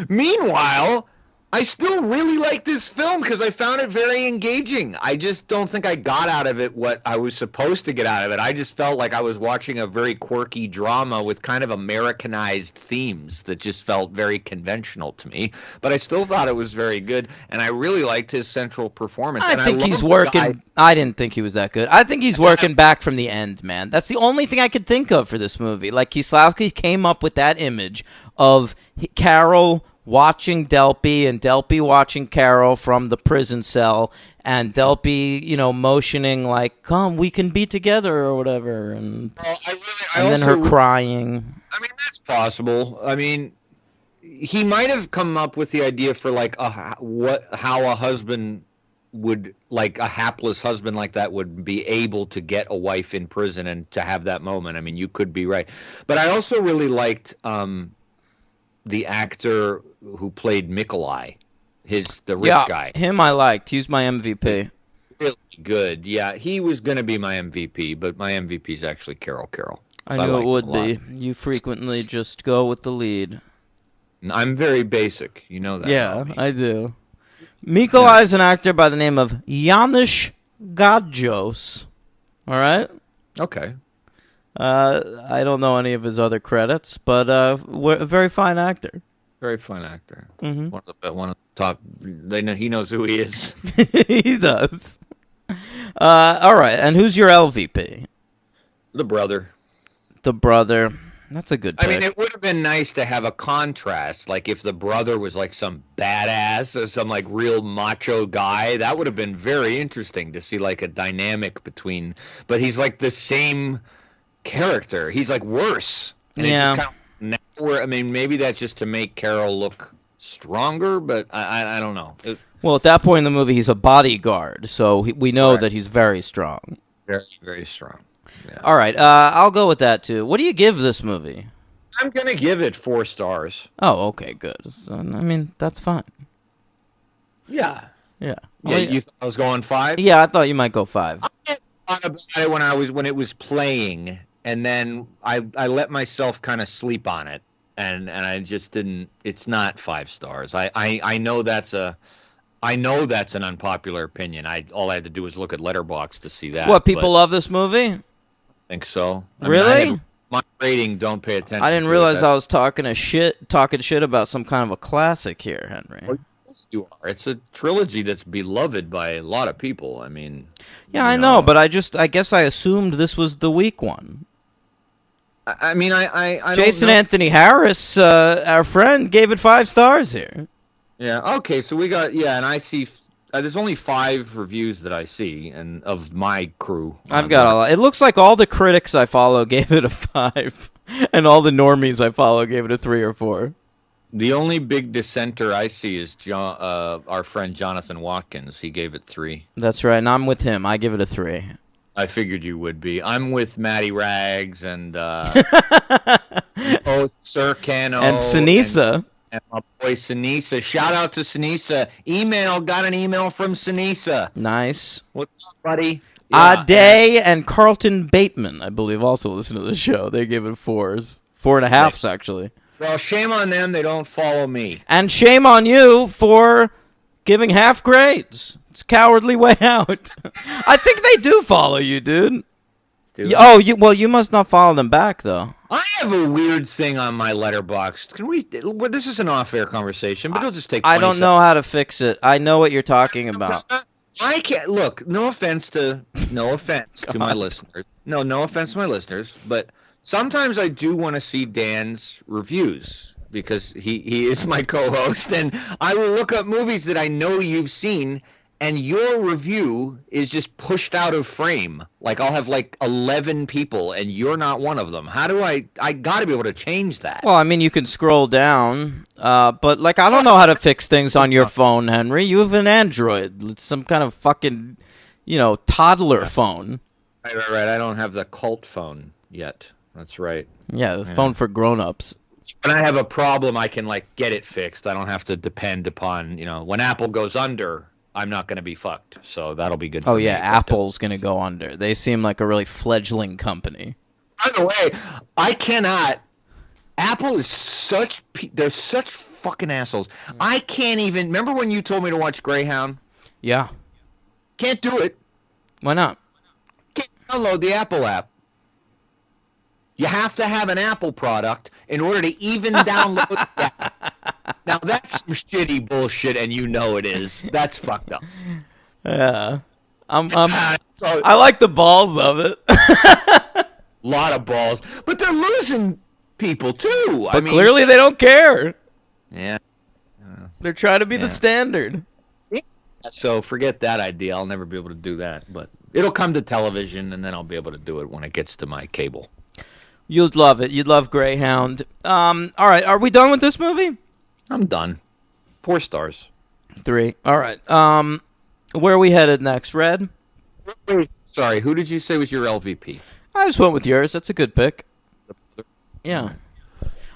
Meanwhile, I still really like this film because I found it very engaging. I just don't think I got out of it what I was supposed to get out of it. I just felt like I was watching a very quirky drama with kind of Americanized themes that just felt very conventional to me. But I still thought it was very good, and I really liked his central performance. I think he's working. I didn't think he was that good. I think he's working back from the end, man. That's the only thing I could think of for this movie. Like, Kieslowski came up with that image of Carol watching Delpy and Delpy watching Carol from the prison cell, and Delpy, motioning like, "Come, we can be together" or whatever, and then her crying. I mean, that's possible. I mean, he might have come up with the idea for like how a husband would, like a hapless husband like that would be able to get a wife in prison and to have that moment. I mean, you could be right, but I also really liked the actor who played Mikolai, the rich guy. Him I liked. He was my MVP. Really good. Yeah, he was going to be my MVP, but my MVP is actually Carol. I knew it would be. You frequently just go with the lead. I'm very basic. You know that. Yeah, I do. Mikolai is an actor by the name of Janusz Gajos. All right? Okay. I don't know any of his other credits, but a very fine actor. Very fine actor. Mm-hmm. One of the top. He knows who he is. He does. All right, and who's your LVP? The brother. The brother. That's a good pick. I mean, it would have been nice to have a contrast. Like if the brother was like some badass or some like real macho guy, that would have been very interesting to see like a dynamic between. But he's like the same character. He's like worse. And yeah. I mean, maybe that's just to make Carol look stronger, but I don't know. Well, at that point in the movie, he's a bodyguard, so we know Correct. that he's very strong. Very, very strong. Yeah. All right, I'll go with that too. What do you give this movie? I'm gonna give it 4 stars. Oh, okay, good. So, I mean, that's fine. Yeah. Yeah. Yeah, you thought I was going 5? Yeah, I thought you might go 5. I thought about it when it was playing, and then I let myself kind of sleep on it, and I just didn't. It's not 5 stars. I know that's an unpopular opinion. All I had to do was look at Letterboxd to see that. What, people but love this movie? I think so. Really? My rating. Don't pay attention. I didn't to realize it. I was talking shit about some kind of a classic here, Henry. Yes, you are. It's a trilogy that's beloved by a lot of people. I mean, Yeah, I know, but I guess I assumed this was the weak one. I mean, I Jason don't know. Anthony Harris, our friend, gave it 5 stars here. Yeah. Okay. So we got and I see. There's only 5 reviews that I see, and of my crew. I've got a lot. It looks like all the critics I follow gave it a 5, and all the normies I follow gave it a 3 or 4. The only big dissenter I see is our friend Jonathan Watkins. He gave it 3. That's right, and I'm with him. I give it a 3. I figured you would be. I'm with Matty Rags and Sir Cano And Sinisa. and my boy Sinisa. Shout out to Sinisa. Got an email from Sinisa. Nice. What's up, buddy? Yeah, Day and Carlton Bateman, I believe, also listen to the show. They gave it 4s. 4.5s, actually. well, shame on them. They don't follow me. And shame on you for giving half grades. It's cowardly way out. I think they do follow you, dude. You must not follow them back, though. I have a weird thing on my Letterboxd. Can we? Well, this is an off-air conversation, but it'll just take. I don't know how to fix it. I know what you're talking about. I can't look. No offense to my listeners. No offense to my listeners. But sometimes I do want to see Dan's reviews because he is my co-host, and I will look up movies that I know you've seen. And your review is just pushed out of frame. Like I'll have 11 people, and you're not one of them. How do I got to be able to change that? Well, I mean, you can scroll down, but I don't know how to fix things on your phone, Henry. You have an Android. It's some kind of fucking, toddler phone. Right. I don't have the cult phone yet. That's right. Yeah, the phone for grown-ups. When I have a problem, I can get it fixed. I don't have to depend upon when Apple goes under. I'm not going to be fucked, so that'll be good. Oh yeah, Apple's going to go under. They seem like a really fledgling company. By the way, I cannot. Apple is they're such fucking assholes. I can't even remember when you told me to watch Greyhound. Yeah. Can't do it. Why not? Can't download the Apple app. You have to have an Apple product in order to even download the app. Now that's some shitty bullshit, and you know it is. That's fucked up. Yeah. I like the balls of it. Lot of balls, but they're losing people too. But clearly they don't care. Yeah. They're trying to be the standard. So forget that idea. I'll never be able to do that, but it'll come to television, and then I'll be able to do it when it gets to my cable. You'd love it. You'd love Greyhound. All right. Are we done with this movie? I'm done. 4 stars. 3. All right. Where are we headed next? Red? Sorry, who did you say was your LVP? I just went with yours. That's a good pick. Yeah.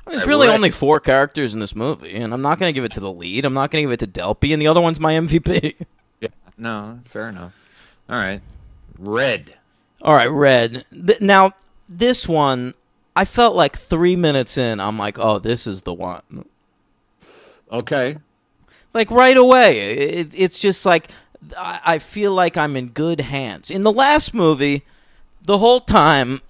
There's Right, really Red. only 4 characters in this movie, and I'm not going to give it to the lead. I'm not going to give it to Delpy, and the other one's my MVP. Yeah. No, fair enough. All right. Red. All right, Red. Now, this one, I felt like 3 minutes in, I'm like, oh, this is the one. Okay. Like, right away. It's just like, I feel like I'm in good hands. In the last movie, the whole time,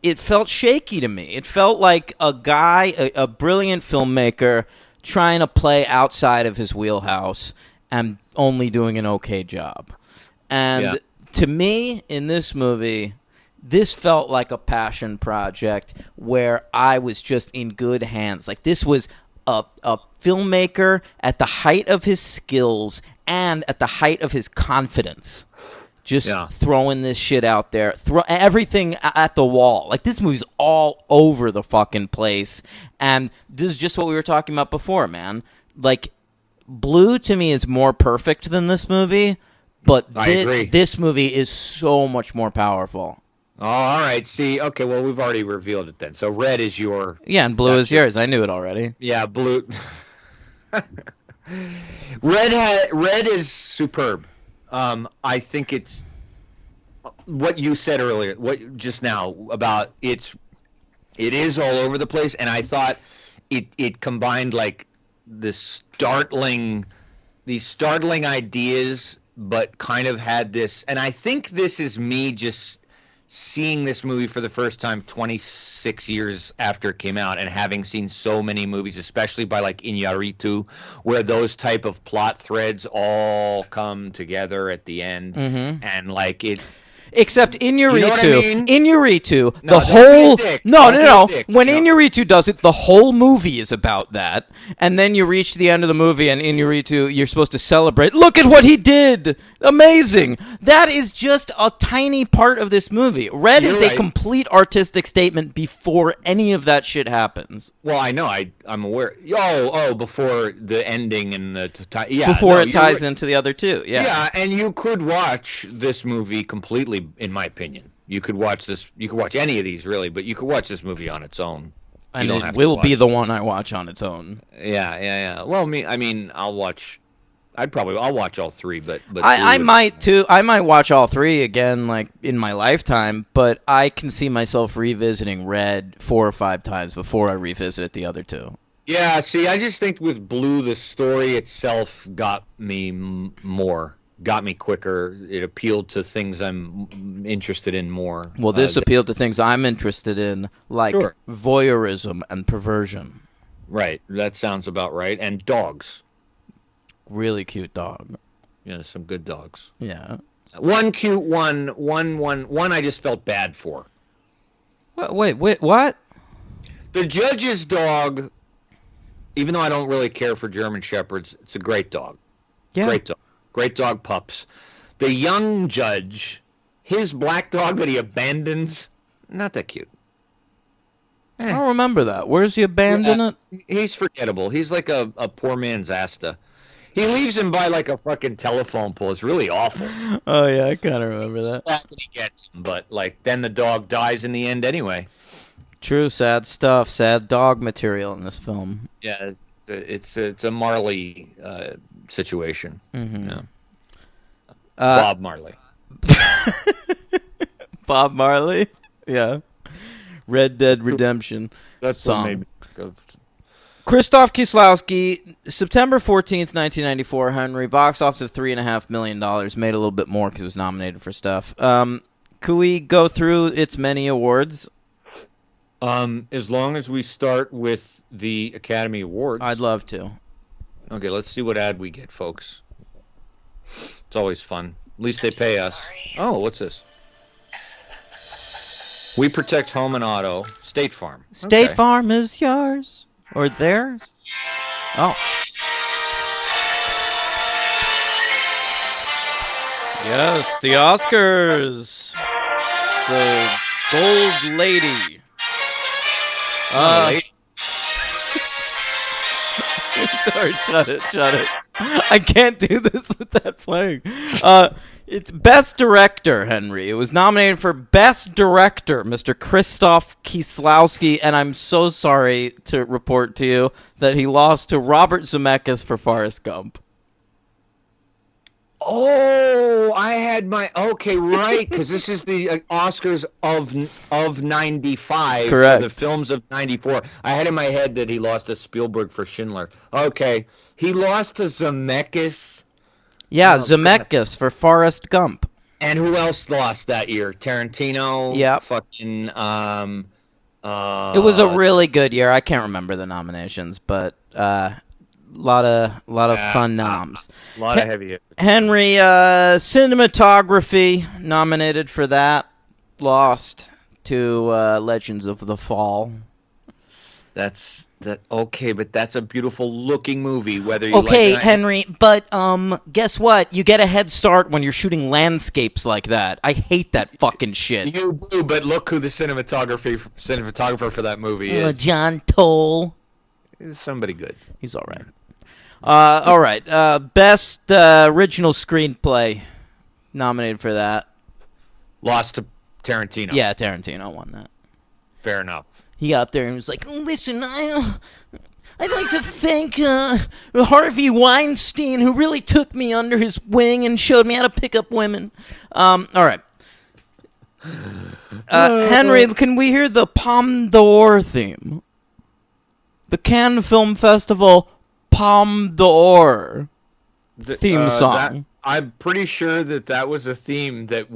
it felt shaky to me. It felt like a guy, a brilliant filmmaker, trying to play outside of his wheelhouse and only doing an okay job. And to me, in this movie, this felt like a passion project where I was just in good hands. Like, this was a filmmaker at the height of his skills and at the height of his confidence. Just throwing this shit out there. Throw everything at the wall. Like, this movie's all over the fucking place. And this is just what we were talking about before, man. like, Blue to me is more perfect than this movie, but I agree. This movie is so much more powerful. Oh, all right. See, okay, well, we've already revealed it then. So red is your... Yeah, and Blue is yours. I knew it already. Yeah, blue... Red is superb. I think it's... What you said earlier, just now, about it is all over the place, and I thought it combined, like, these startling ideas, but kind of had this, and I think this is me just seeing this movie for the first time 26 years after it came out, and having seen so many movies, especially by like Iñárritu, where those type of plot threads all come together at the end, and like it. Except Iñárritu, Iñárritu, No, the whole no. Dick. When Iñárritu does it, the whole movie is about that, and then you reach the end of the movie, and Iñárritu, you're supposed to celebrate. Look at what he did! Amazing! That is just a tiny part of this movie. Red is a complete artistic statement before any of that shit happens. Well, I know, I'm aware. Before the ending and the before it ties into the other two. Yeah, and you could watch this movie completely. In my opinion, you could watch this. You could watch any of these, really, but you could watch this movie on its own. And it will be the one I watch on its own. Yeah. Well, I'll watch. I'll watch all three, but I might too. I might watch all three again, like in my lifetime. But I can see myself revisiting Red 4 or 5 times before I revisit the other two. Yeah. See, I just think with Blue, the story itself got me more. Got me quicker. It appealed to things I'm interested in more. Well, this appealed to things I'm interested in, like voyeurism and perversion. Right. That sounds about right. And dogs. Really cute dog. Yeah, some good dogs. Yeah. One cute one I just felt bad for. Wait, what? The judge's dog, even though I don't really care for German Shepherds, it's a great dog. Yeah. Great dog. Great dog pups. The young judge, his black dog that he abandons, not that cute. I don't remember that. Where's he abandon it? He's forgettable. He's like a poor man's Asta. He leaves him by like a fucking telephone pole. It's really awful. Oh yeah, I kind of remember that. He gets him, but like then the dog dies in the end anyway. True, sad stuff. Sad dog material in this film. Yeah, it's a Marley situation. Mm-hmm. Yeah. Bob Marley. Bob Marley? Yeah. Red Dead Redemption song. What made me go. Krzysztof Kieslowski, September 14th, 1994, Henry, box office of $3.5 million, made a little bit more because it was nominated for stuff. Could we go through its many awards? As long as we start with the Academy Awards. I'd love to. Okay, let's see what ad we get, folks. It's always fun. At least they pay us. Oh, what's this? We protect home and auto. State Farm. State Farm is yours. Or theirs. Oh. Yes, the Oscars. The Gold Lady. Sorry, shut it. I can't do this with that playing. It's Best Director, Henry. It was nominated for Best Director, Mr. Krzysztof Kieslowski, and I'm so sorry to report to you that he lost to Robert Zemeckis for Forrest Gump. Oh, I had my... Okay, right, because this is the Oscars of 95. Correct. The films of 94. I had in my head that he lost to Spielberg for Schindler. Okay, he lost to Zemeckis. Yeah, Zemeckis for Forrest Gump. And who else lost that year? Tarantino? Yep. Fucking... It was a really good year. I can't remember the nominations, but... lot of fun noms. A lot of heavy hitters. Henry, cinematography nominated for that. Lost to Legends of the Fall. Okay, but that's a beautiful looking movie. Whether you like Henry, but guess what? You get a head start when you're shooting landscapes like that. I hate that fucking shit. You do, but look who the cinematographer for that movie is. John Toll. He's somebody good. He's all right. All right. Best original screenplay nominated for that. Lost to Tarantino. Yeah, Tarantino won that. Fair enough. He got up there and was like, "Listen, I'd like to thank Harvey Weinstein, who really took me under his wing and showed me how to pick up women." All right. Henry, can we hear the Palme d'Or theme? The Cannes Film Festival Palme d'Or theme song. I'm pretty sure that was a theme that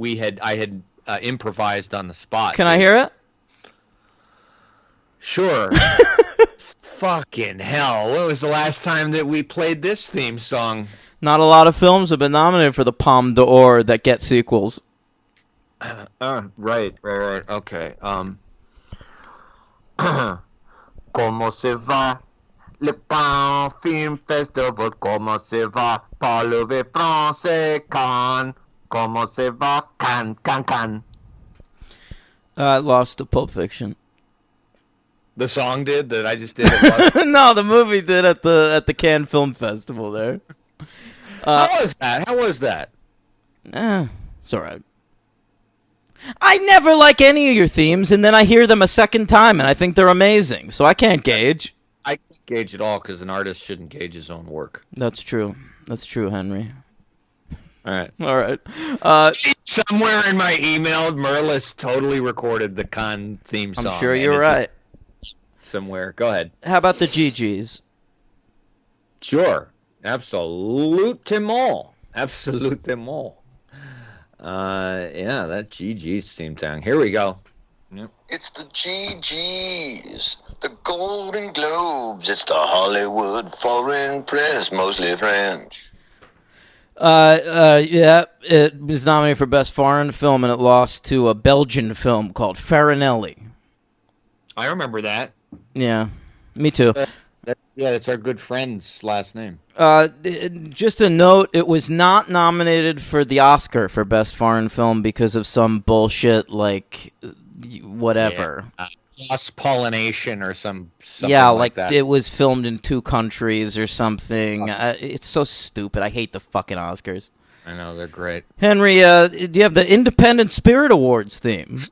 I had improvised on the spot. Can I hear it? Sure. Fucking hell. When was the last time that we played this theme song? Not a lot of films have been nominated for the Palme d'Or that get sequels. Right. Okay. Comment ça va? Le Cannes Film Festival, comment ça va? Parlez français, Cannes. Comment ça va? Cannes. Lost to Pulp Fiction. The song did that I just did. It No, the movie did at the Cannes Film Festival there. How was that? It's all right. I never like any of your themes, and then I hear them a second time, and I think they're amazing. So I can't gauge. I can't gauge it all because an artist shouldn't gauge his own work. That's true, Henry. All right. Somewhere in my email, Merlis totally recorded the Cannes theme song. I'm sure you're right. Somewhere. Go ahead. How about the GGs? Sure. Absolutement. Yeah, that GG's theme song. Here we go. Yep. It's the GGs, the Golden Globes. It's the Hollywood Foreign Press, mostly French. Yeah, it was nominated for Best Foreign Film, and it lost to a Belgian film called Farinelli. I remember that. Yeah, me too. That's our good friend's last name. Just a note, it was not nominated for the Oscar for Best Foreign Film because of some bullshit, like, whatever. Cross-pollination or something like that. It was filmed in 2 countries or something. It's so stupid. I hate the fucking Oscars. I know, they're great. Henry, do you have the Independent Spirit Awards theme?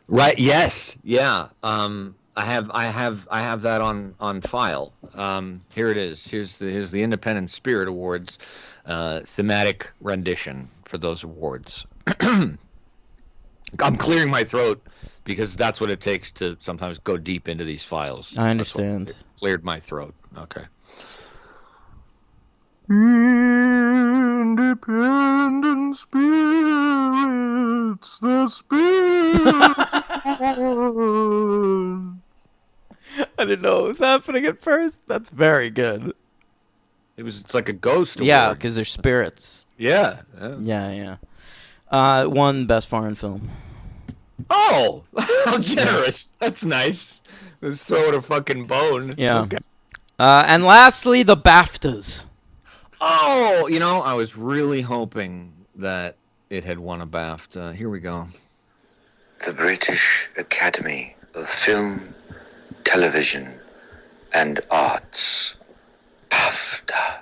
Right, yes. Yeah. I have that on file. Here it is. Here's the Independent Spirit Awards thematic rendition for those awards. I'm clearing my throat because that's what it takes to sometimes go deep into these files. I understand. Cleared my throat. Okay. Independent spirits, the spirit. I didn't know what was happening at first. That's very good. It's like a ghost award. Yeah, because they're spirits. Yeah. Yeah. Won Best Foreign Film. Oh, how generous. That's nice. Let's throw it a fucking bone. Yeah. Okay. And lastly, the BAFTAs. Oh, I was really hoping that it had won a BAFTA. Here we go. The British Academy of Film, Television, and Arts. BAFTA.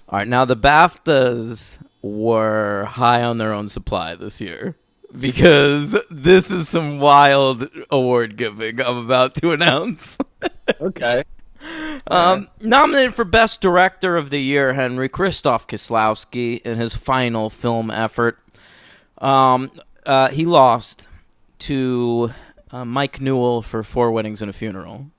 All right, now the BAFTAs were high on their own supply this year because this is some wild award giving I'm about to announce. Okay. Nominated for Best Director of the Year, Henry, Krzysztof Kieslowski in his final film effort. He lost to Mike Newell for 4 Weddings and a Funeral.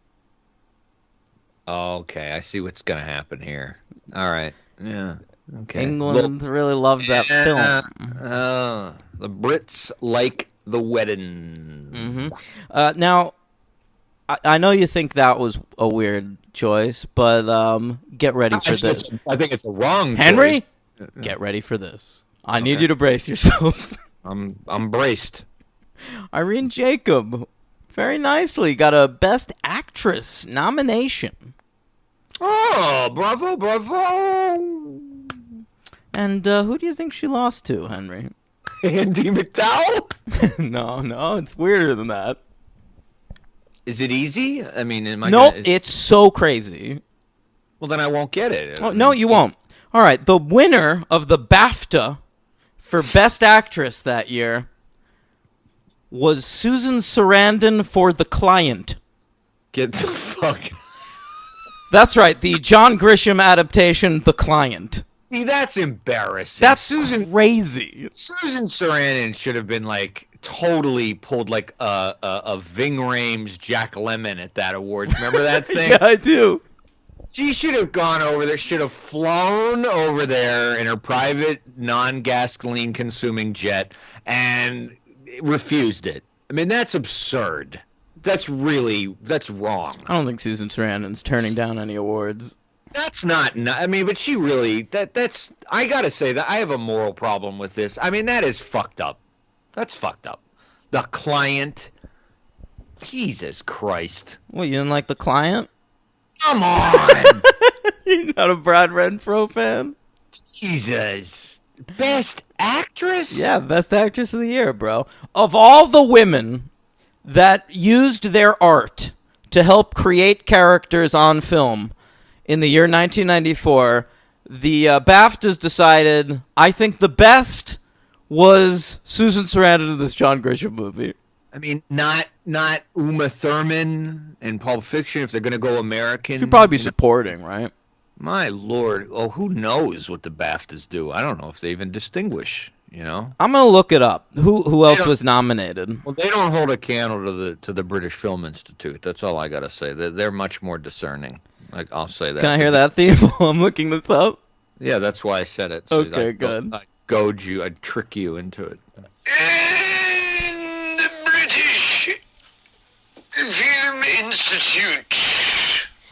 Okay, I see what's going to happen here. All right. Yeah. Okay. England really loved that film. The Brits like the wedding. Mm-hmm. Now, I know you think that was a weird choice, but get ready for this. I think it's a wrong Henry, choice. Get ready for this. I need you to brace yourself. I'm braced. Irene Jacob, very nicely, got a Best Actress nomination. Oh, bravo. And who do you think she lost to, Henry? Andie MacDowell? No, it's weirder than that. Is it easy? I mean, Nope, it's so crazy. Well, then I won't get it. Oh, no, you won't. All right, the winner of the BAFTA for Best Actress that year was Susan Sarandon for The Client. Get the fuck. That's right, the John Grisham adaptation, The Client. See, that's embarrassing. That's Susan crazy. Susan Sarandon should have been like totally pulled like a Ving Rhames Jack Lemmon at that awards. Remember that thing? Yeah, I do. She should have gone over there. Should have flown over there in her private, non-gasoline-consuming jet and refused it. I mean, that's absurd. That's wrong. I don't think Susan Sarandon's turning down any awards. That's not. I mean, but she really. That's. I gotta say that I have a moral problem with this. I mean, that is fucked up. That's fucked up. The Client. Jesus Christ. What, you didn't like The Client? Come on. You're not a Brad Renfro fan? Jesus. Best Actress? Yeah, Best Actress of the Year, bro. Of all the women that used their art to help create characters on film in the year 1994, the BAFTAs decided, I think the best was Susan Sarandon in this John Grisham movie. I mean, not Uma Thurman in Pulp Fiction if they're going to go American. She'd probably be supporting, right? My Lord. Oh, who knows what the BAFTAs do? I don't know if they even distinguish, you know? I'm going to look it up. Who else was nominated? Well, they don't hold a candle to the British Film Institute. That's all I got to say. They're much more discerning. Like, I'll say that. Can I hear that theme while I'm looking this up? Yeah, that's why I said it. So Okay, good. I'd goad you. I'd trick you into it. And the British Film Institute.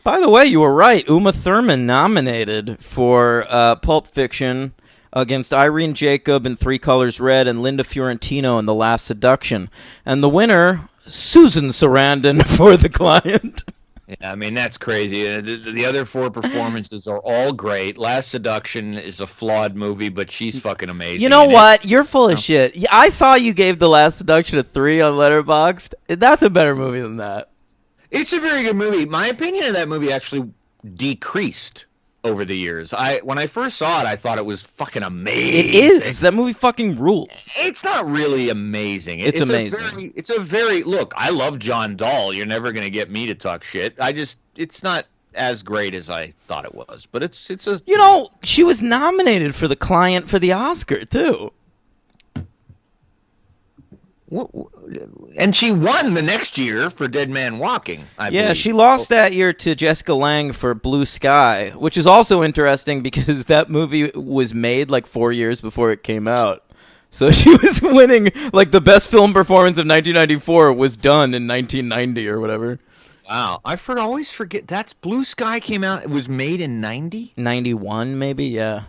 By the way, you were right. Uma Thurman nominated for Pulp Fiction against Irene Jacob in Three Colors Red and Linda Fiorentino in The Last Seduction. And the winner, Susan Sarandon for The Client. Yeah, I mean, that's crazy. The other four performances are all great. Last Seduction is a flawed movie, but she's fucking amazing. You know what? You're full of shit. I saw you gave The Last Seduction a 3 on Letterboxd. That's a better movie than that. It's a very good movie. My opinion of that movie actually decreased over the years. When I first saw it, I thought it was fucking amazing. It is. That movie fucking rules. It's not really amazing. It's amazing. It's a very look. I love John Dahl. You're never gonna get me to talk shit. It's not as great as I thought it was, but it's a. You know, she was nominated for The Client for the Oscar too. And she won the next year for Dead Man Walking. I believe. She lost that year to Jessica Lange for Blue Sky, which is also interesting because that movie was made like 4 years before it came out. So she was winning, like the best film performance of 1994 was done in 1990 or whatever. Wow, I always forget. That's Blue Sky came out. It was made in 90? 91 maybe, yeah.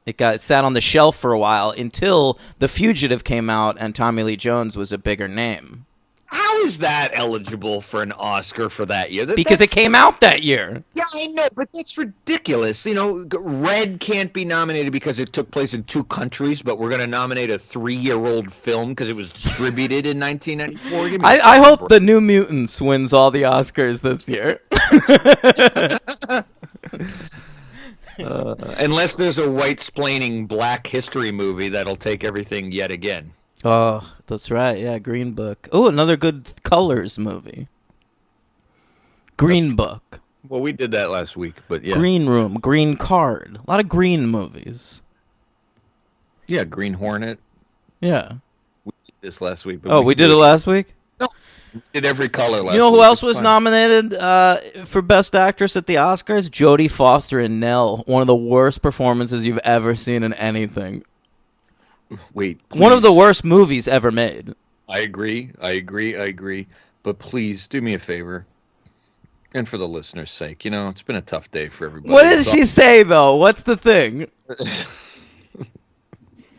It sat on the shelf for a while until The Fugitive came out and Tommy Lee Jones was a bigger name. How is that eligible for an Oscar for that year? Because it came out that year. Yeah, I know, but that's ridiculous. You know, Red can't be nominated because it took place in 2 countries, but we're going to nominate a 3-year-old film because it was distributed in 1994. I hope The New Mutants wins all the Oscars this year. Unless there's a white-splaining black history movie that'll take everything yet again. Oh, that's right. Yeah, Green Book. Oh, another good Colors movie. Green Book. Well, we did that last week, but yeah. Green Room, Green Card. A lot of green movies. Yeah, Green Hornet. Yeah. We did this last week. But we did it last week? No. We did every color last week. You know who else was nominated for Best Actress at the Oscars? Jodie Foster in Nell. One of the worst performances you've ever seen in anything. Wait, please. One of the worst movies ever made. I agree. But please, do me a favor. And for the listeners' sake, you know, it's been a tough day for everybody. What does she say, though? What's the thing?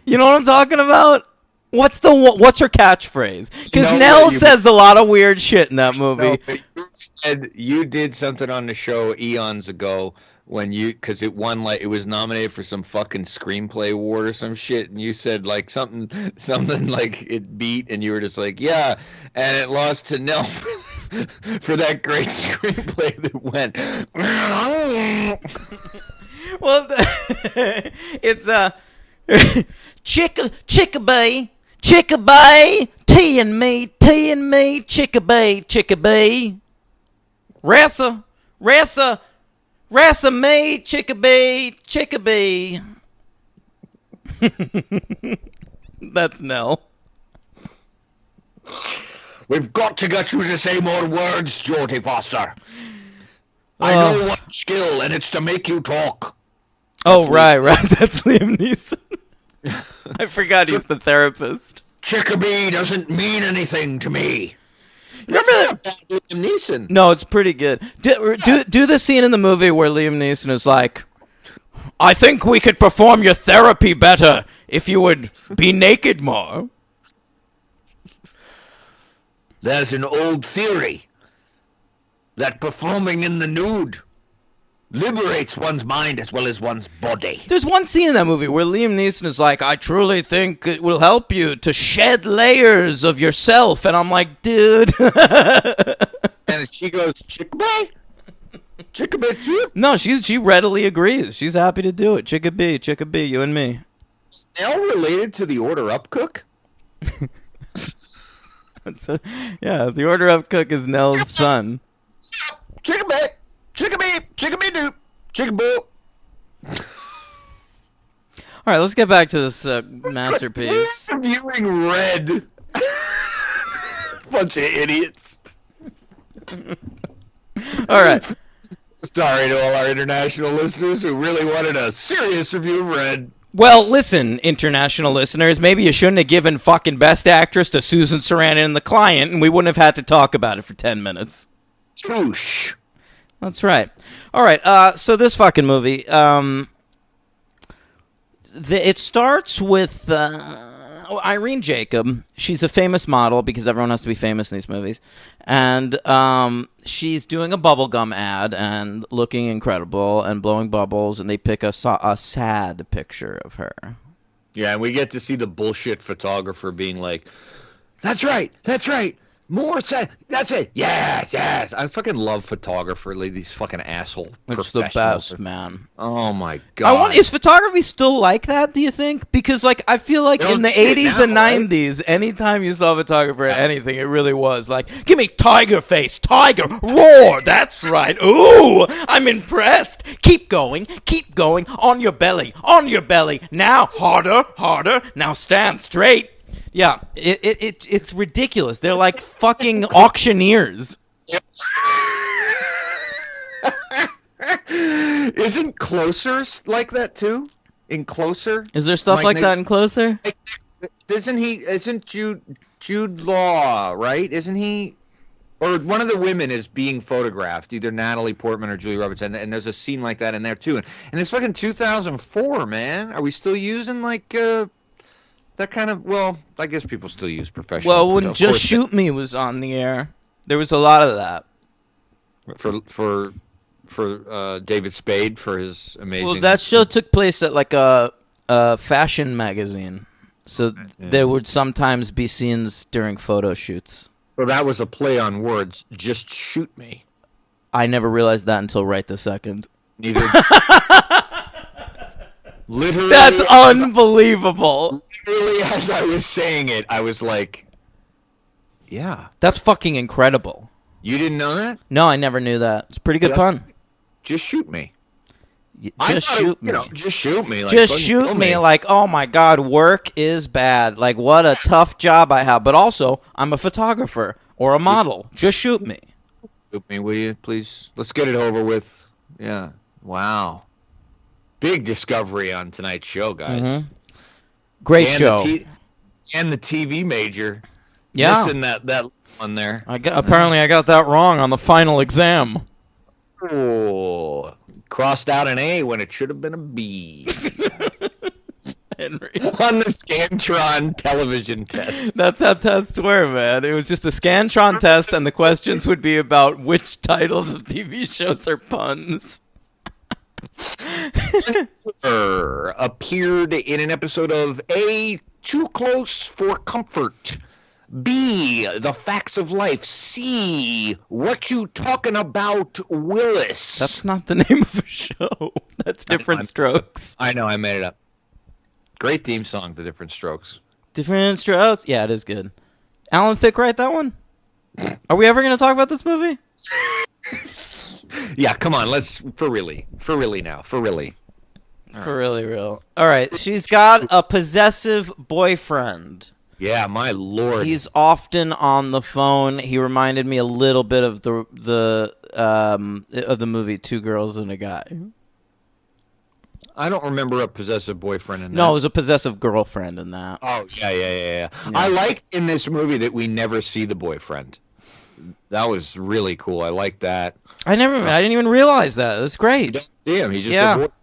You know what I'm talking about? What's her catchphase? Because Nell says a lot of weird shit in that movie. No, you did something on the show eons ago when because it won, like, it was nominated for some fucking screenplay award or some shit, and you said like something like it beat, and you were just like, yeah, and it lost to Nell. for that great screenplay that went. Well, it's chickabee, tea and me, chickabee. Ressa, me, chickabee. That's Nell. We've got to get you to say more words, Jodie Foster. I know one skill, and it's to make you talk. Oh, right. That's Liam Neeson. I forgot he's the therapist. Chickabee doesn't mean anything to me. Remember that? Liam Neeson. No, it's pretty good. Do the scene in the movie where Liam Neeson is like, I think we could perform your therapy better if you would be naked more. There's an old theory that performing in the nude liberates one's mind as well as one's body. There's one scene in that movie where Liam Neeson is like, I truly think it will help you to shed layers of yourself. And I'm like, dude. And she goes, Chickabee? Chickabee too? No, she readily agrees. She's happy to do it. Chickabee, you and me. Is Nell related to the Order Up cook? Yeah, the Order Up cook is Nell's son. Chickabee, doop, chickaboo. All right, let's get back to this masterpiece. Viewing Red. Bunch of idiots. All right. Sorry to all our international listeners who really wanted a serious review of Red. Well, listen, international listeners, maybe you shouldn't have given fucking Best Actress to Susan Sarandon in The Client, and we wouldn't have had to talk about it for 10 minutes. Touche. That's right. All right, so this fucking movie, it starts with Irene Jacob. She's a famous model because everyone has to be famous in these movies. And she's doing a bubblegum ad and looking incredible and blowing bubbles, and they pick a sad picture of her. Yeah, and we get to see the bullshit photographer being like, that's right. More sad. That's it. Yes. I fucking love photographer, like these fucking asshole It's the best, man. Oh my god. Is photography still like that, do you think? Because I feel like in the 80s and 90s, anytime you saw a photographer at anything, it really was like, give me tiger face, tiger, roar, that's right. Ooh, I'm impressed. Keep going, on your belly, now harder, now stand straight. Yeah, it's ridiculous. They're like fucking auctioneers. Isn't Closer like that too? In Closer? Is there stuff like that in Closer? Isn't Jude Law, right? Isn't he? Or one of the women is being photographed, either Natalie Portman or Julia Roberts, and there's a scene like that in there too. And it's fucking 2004, man. Are we still using that kind of, well, I guess people still use professional. Well, when Just Shoot Me was on the air, there was a lot of that. For David Spade for his amazing. Well, that show took place at like a fashion magazine, so there would sometimes be scenes during photo shoots. So that was a play on words. Just shoot me. I never realized that until right this second. Neither. Literally, that's unbelievable. Literally, as I was saying it, I was like, yeah. That's fucking incredible. You didn't know that? No, I never knew that. It's a pretty good pun. Just shoot me. Just shoot me. Just shoot me. Just shoot me. Like, oh my God, work is bad. Like, what a tough job I have. But also, I'm a photographer or a model. Just shoot me. Shoot me, will you, please? Let's get it over with. Yeah. Wow. Big discovery on tonight's show, guys. Mm-hmm. Great show. And the TV major. Yeah. Missing that one there. Apparently I got that wrong on the final exam. Oh. Crossed out an A when it should have been a B. Henry. On the Scantron television test. That's how tests were, man. It was just a Scantron test, and the questions would be about which titles of TV shows are puns. Appeared in an episode of A Too Close for Comfort. B, the facts of life. C, what you talking about, Willis? That's not the name of a show. That's Different Strokes. I know, I made it up. Great theme song, The Different Strokes. Different Strokes. Yeah, it is good. Alan Thicke write that one? Are we ever going to talk about this movie? Yeah, come on, let's, for really now, for really. For really real. All right, she's got a possessive boyfriend. Yeah, my lord. He's often on the phone. He reminded me a little bit of the movie Two Girls and a Guy. I don't remember a possessive boyfriend in that. No, it was a possessive girlfriend in that. Oh, yeah. I liked in this movie that we never see the boyfriend. That was really cool. I liked that. I didn't even realize that. That's great. You don't see him. He's just a boy.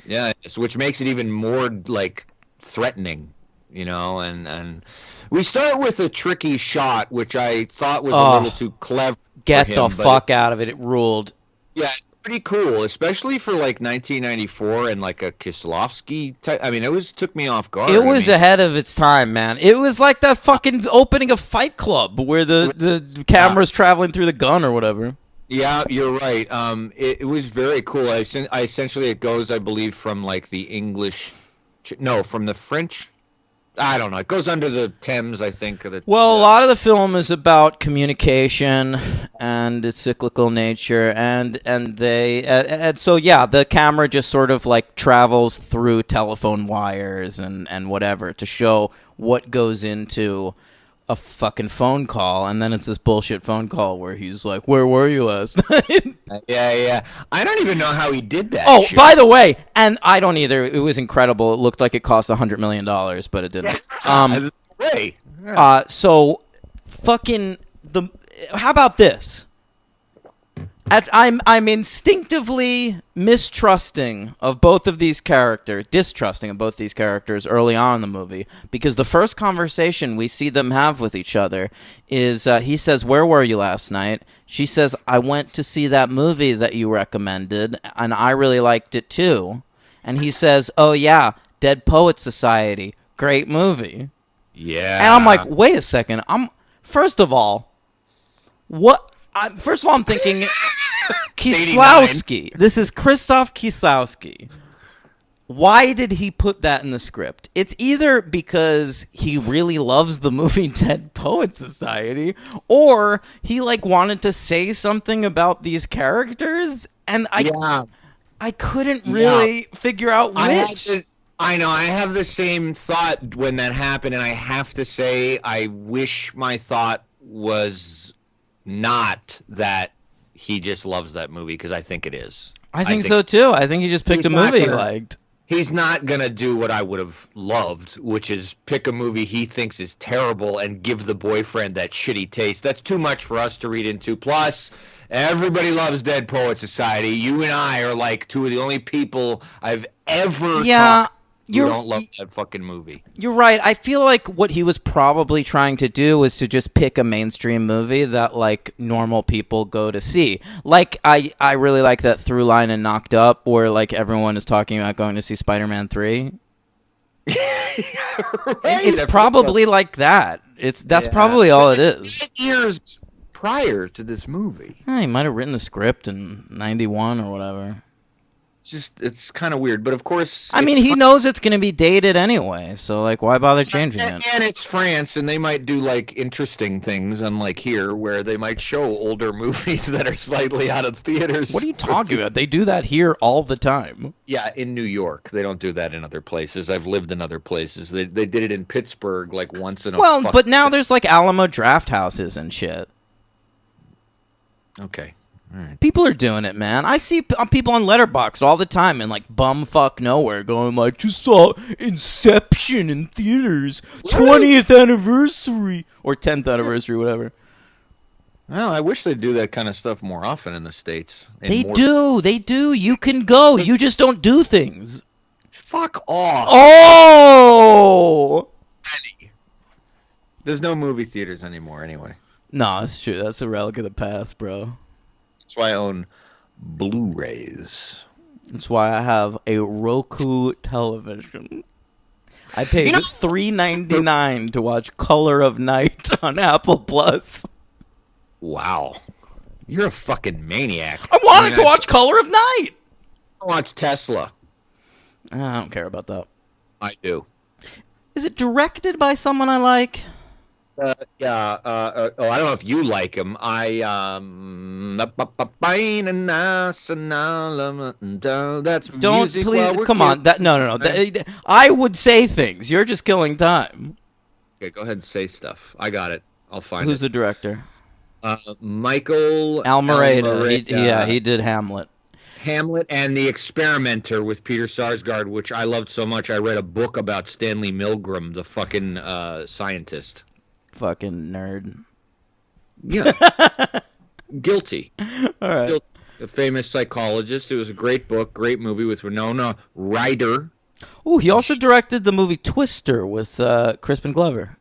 Yeah, which makes it even more like threatening, you know, and we start with a tricky shot, which I thought was a little too clever. Get the fuck out of it. It ruled. Yeah, it's pretty cool, especially for like 1994 and like a Kieslowski type. I mean, took me off guard. It was ahead of its time, man. It was like that fucking opening of Fight Club where the camera's traveling through the gun or whatever. Yeah, you're right. It was very cool. I essentially it goes, I believe, from like the English, from the French. I don't know. It goes under the Thames, I think. A lot of the film is about communication and its cyclical nature, and so yeah, the camera just sort of like travels through telephone wires and whatever to show what goes into a fucking phone call, and then it's this bullshit phone call where he's like, "Where were you last night?" Yeah. I don't even know how he did that. Oh, by the way, and I don't either. It was incredible. It looked like it cost $100 million, but it didn't. So, fucking how about this? I'm instinctively distrusting of both these characters early on in the movie, because the first conversation we see them have with each other is he says, "Where were you last night?" She says, "I went to see that movie that you recommended, and I really liked it too." And he says, "Oh yeah, Dead Poets Society, great movie." Yeah. And I'm like, wait a second. First of all, I'm thinking Kieslowski. This is Krzysztof Kieslowski. Why did he put that in the script? It's either because he really loves the movie Dead Poets Society, or he like wanted to say something about these characters, and I couldn't really figure out which. I know. I have the same thought when that happened, and I have to say I wish my thought was not that he just loves that movie, because I think it is. I think so too. I think he just picked a movie he liked. He's not going to do what I would have loved, which is pick a movie he thinks is terrible and give the boyfriend that shitty taste. That's too much for us to read into. Plus, everybody loves Dead Poets Society. You and I are like two of the only people I've ever talked who don't love that fucking movie. You're right. I feel like what he was probably trying to do was to just pick a mainstream movie that like normal people go to see. Like I really like that through line in Knocked Up where like everyone is talking about going to see Spider-Man 3. It's probably like that. That's probably all it is. 8 years prior to this movie. He might have written the script in 91 or whatever. It's kind of weird, but of course... I mean, he knows it's going to be dated anyway, so, like, why bother changing it? And it's France, and they might do, like, interesting things, unlike here, where they might show older movies that are slightly out of theaters. What are you talking about? They do that here all the time. Yeah, in New York. They don't do that in other places. I've lived in other places. They did it in Pittsburgh, like, once in a... Well, but now there's, like, Alamo Draft Houses and shit. Okay. All right. People are doing it, man. I see people on Letterboxd all the time in like bumfuck nowhere going like, just saw Inception in theaters, 20th anniversary or 10th anniversary, whatever. Well, I wish they'd do that kind of stuff more often in the States. They do. You can go. You just don't do things. Fuck off. Oh! There's no movie theaters anymore anyway. No, it's true. That's a relic of the past, bro. That's why I own Blu-rays. That's why I have a Roku television. I paid $3.99 to watch Color of Night on Apple Plus. Wow. You're a fucking maniac. I wanted to watch Color of Night. I watch Tesla. I don't care about that. I do. Is it directed by someone I like? Yeah. I don't know if you like him. That's Don't music. please come on. No. I would say things. You're just killing time. Okay, go ahead and say stuff. I got it. I'll find Who's it. the director? Michael Almereyda. He did Hamlet. Hamlet and The Experimenter with Peter Sarsgaard, which I loved so much. I read a book about Stanley Milgram, the fucking scientist. Fucking nerd. Yeah. Guilty. All right. Guilty. A famous psychologist. It was a great book, great movie with Winona Ryder. Oh, he also directed the movie Twister with Crispin Glover.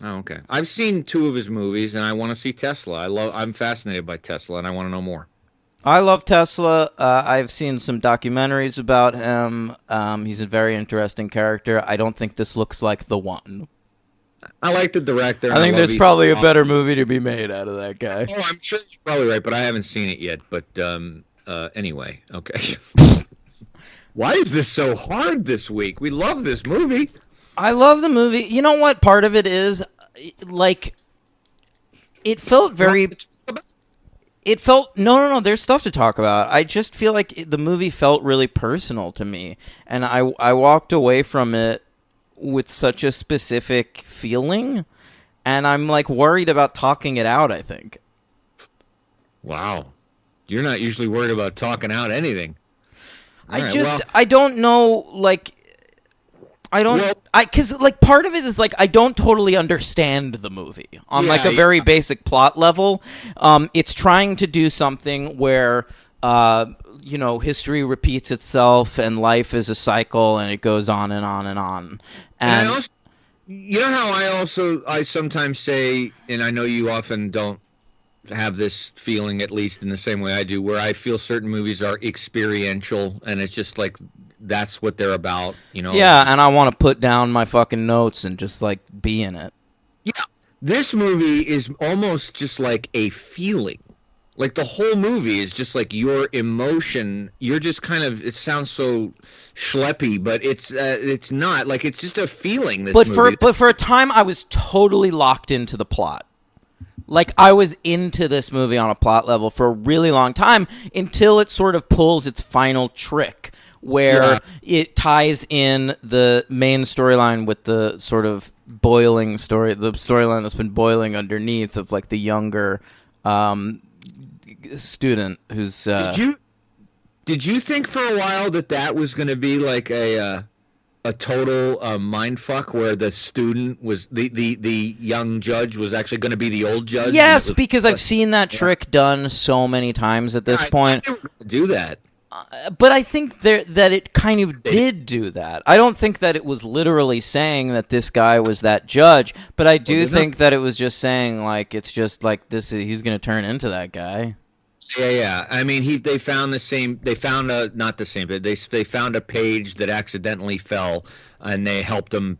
Oh, okay. I've seen 2 of his movies, and I want to see Tesla. I'm fascinated by Tesla, and I want to know more. I love Tesla. I've seen some documentaries about him. He's a very interesting character. I don't think this looks like the one. I like the director. I think there's probably a better movie to be made out of that guy. Oh, I'm sure you're probably right, but I haven't seen it yet. But anyway, okay. Why is this so hard this week? We love this movie. I love the movie. You know what? Part of it is, like, it felt very... It felt... No. There's stuff to talk about. I just feel like the movie felt really personal to me. And I walked away from it with such a specific feeling. And I'm, like, worried about talking it out, I think. Wow. You're not usually worried about talking out anything. I don't know, like... Because, like, part of it is, like, I don't totally understand the movie on, like, a very basic plot level. It's trying to do something where, history repeats itself and life is a cycle and it goes on and on and on. And you know how I sometimes say, and I know you often don't have this feeling, at least in the same way I do, where I feel certain movies are experiential and it's just like... That's what they're about, you know? Yeah, and I want to put down my fucking notes and just, like, be in it. Yeah. This movie is almost just like a feeling. Like, the whole movie is just like your emotion. You're just kind of... It sounds so schleppy, but it's not. Like, it's just a feeling, this movie. But for a time, I was totally locked into the plot. Like, I was into this movie on a plot level for a really long time until it sort of pulls its final trick, where it ties in the main storyline with the sort of boiling story, the storyline that's been boiling underneath of, like, the younger student who's... Did you think for a while that was going to be, like, a total mindfuck where the student was... The young judge was actually going to be the old judge? Yes, because I've seen that trick done so many times at this point. I never do that. But I think that it kind of did do that. I don't think that it was literally saying that this guy was that judge, but I do think that it was just saying, like, it's just like this. He's going to turn into that guy. Yeah. I mean, they found the same. They found not the same, but they found a page that accidentally fell, and they helped him,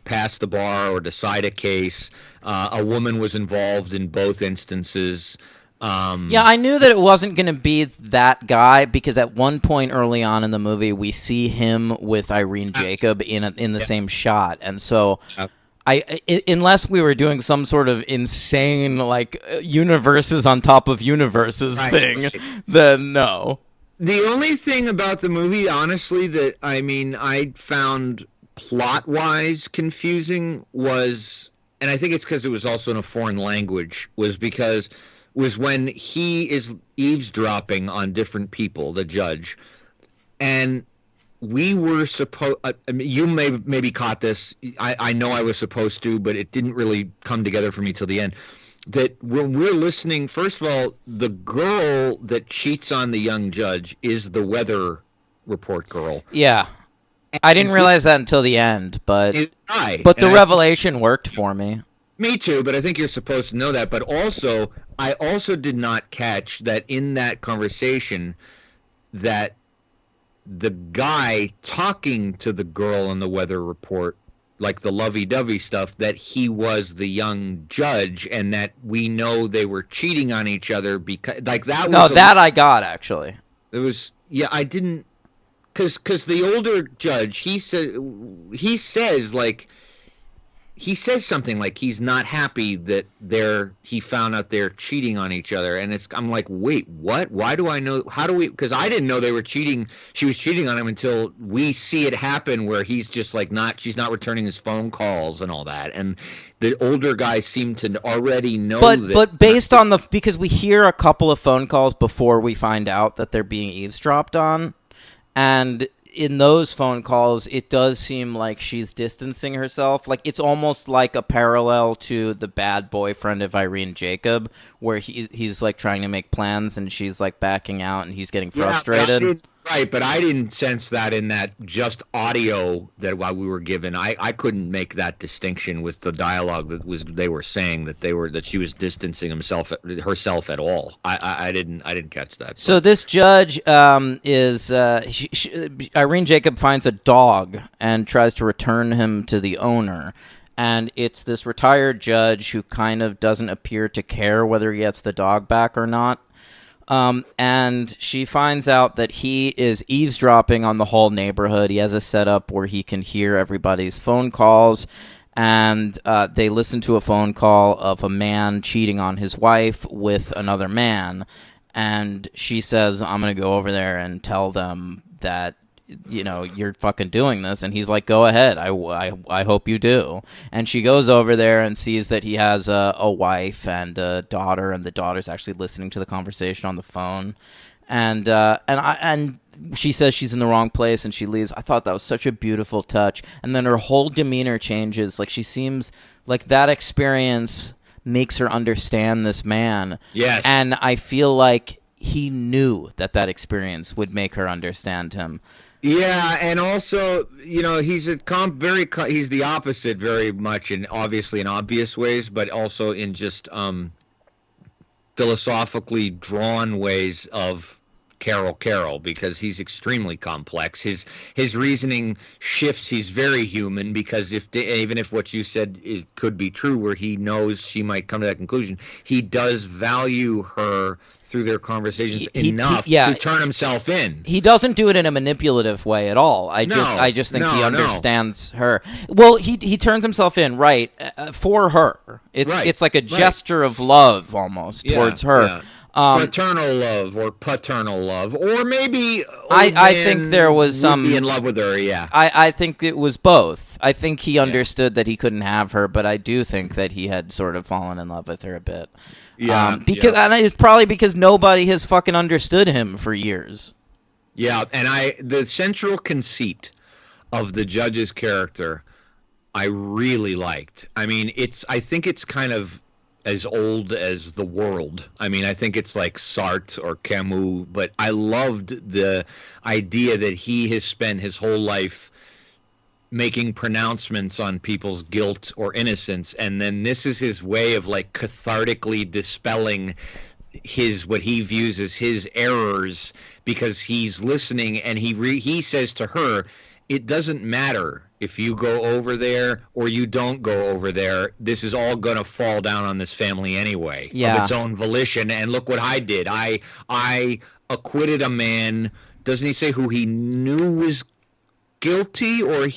pass the bar or decide a case. A woman was involved in both instances. I knew that it wasn't going to be that guy because at one point early on in the movie we see him with Irene Jacob in the same shot, and so unless we were doing some sort of insane like universes on top of universes thing, then no. The only thing about the movie, honestly, that I found plot-wise confusing was, and I think it's because it was also in a foreign language, was when he is eavesdropping on different people, the judge, and we were supposed... you maybe caught this. I know I was supposed to, but it didn't really come together for me till the end. That when we're listening, first of all, the girl that cheats on the young judge is the weather report girl. Yeah. I didn't realize that until the end, but the revelation worked for me. Me too, but I think you're supposed to know that. But also, I also did not catch that in that conversation that the guy talking to the girl in the weather report, like the lovey-dovey stuff, that he was the young judge, and that we know they were cheating on each other because, like, that was No, that I got, actually. It was, yeah, I didn't, because the older judge, he says like, he says something like he's not happy that he found out they're cheating on each other, and I'm like, wait, what? Why do I know? How do we? Because I didn't know they were cheating. She was cheating on him until we see it happen, where he's just like she's not returning his phone calls and all that, and the older guy seemed to already know. But based on because we hear a couple of phone calls before we find out that they're being eavesdropped on, and in those phone calls, it does seem like she's distancing herself. Like, it's almost like a parallel to the bad boyfriend of Irene Jacob, where he's like trying to make plans and she's like backing out and he's getting frustrated. Right, but I didn't sense that in that just audio that while we were given. I couldn't make that distinction with the dialogue they were saying that she was distancing herself at all. I didn't catch that. So this judge is Irene Jacob finds a dog and tries to return him to the owner. And it's this retired judge who kind of doesn't appear to care whether he gets the dog back or not. And she finds out that he is eavesdropping on the whole neighborhood. He has a setup where he can hear everybody's phone calls, and they listen to a phone call of a man cheating on his wife with another man. And she says, I'm going to go over there and tell them that, you're fucking doing this. And he's like, go ahead. I hope you do. And she goes over there and sees that he has a wife and a daughter, and the daughter's actually listening to the conversation on the phone. And she says she's in the wrong place and she leaves. I thought that was such a beautiful touch. And then her whole demeanor changes. Like, she seems like that experience makes her understand this man. Yes. And I feel like he knew that experience would make her understand him. Yeah, and also, he's he's the opposite very much, in obviously in obvious ways, but also in just philosophically drawn ways of Carol, because he's extremely complex. His reasoning shifts. He's very human, because even if what you said it could be true, where he knows she might come to that conclusion, he does value her through their conversations enough to turn himself in. He doesn't do it in a manipulative way at all. I just think he understands her. Well, he turns himself in, right, for her. It's like a gesture of love almost towards her. Yeah. Maternal love or paternal love, or maybe I think there was some be in love with her. Yeah, I think it was both. I think he understood that he couldn't have her, but I do think that he had sort of fallen in love with her a bit. Yeah, and it's probably because nobody has fucking understood him for years. Yeah, and the central conceit of the judge's character, I really liked. I mean, I think it's kind of as old as the world. I mean, I think it's like Sartre or Camus, but I loved the idea that he has spent his whole life making pronouncements on people's guilt or innocence, and then this is his way of like cathartically dispelling what he views as his errors, because he's listening, and he says to her, it doesn't matter if you go over there or you don't go over there. This is all going to fall down on this family anyway, of its own volition. And look what I did. I acquitted a man. Doesn't he say who he knew was guilty, or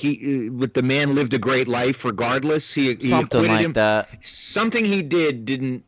but the man lived a great life regardless? He something like him. That. Something he did didn't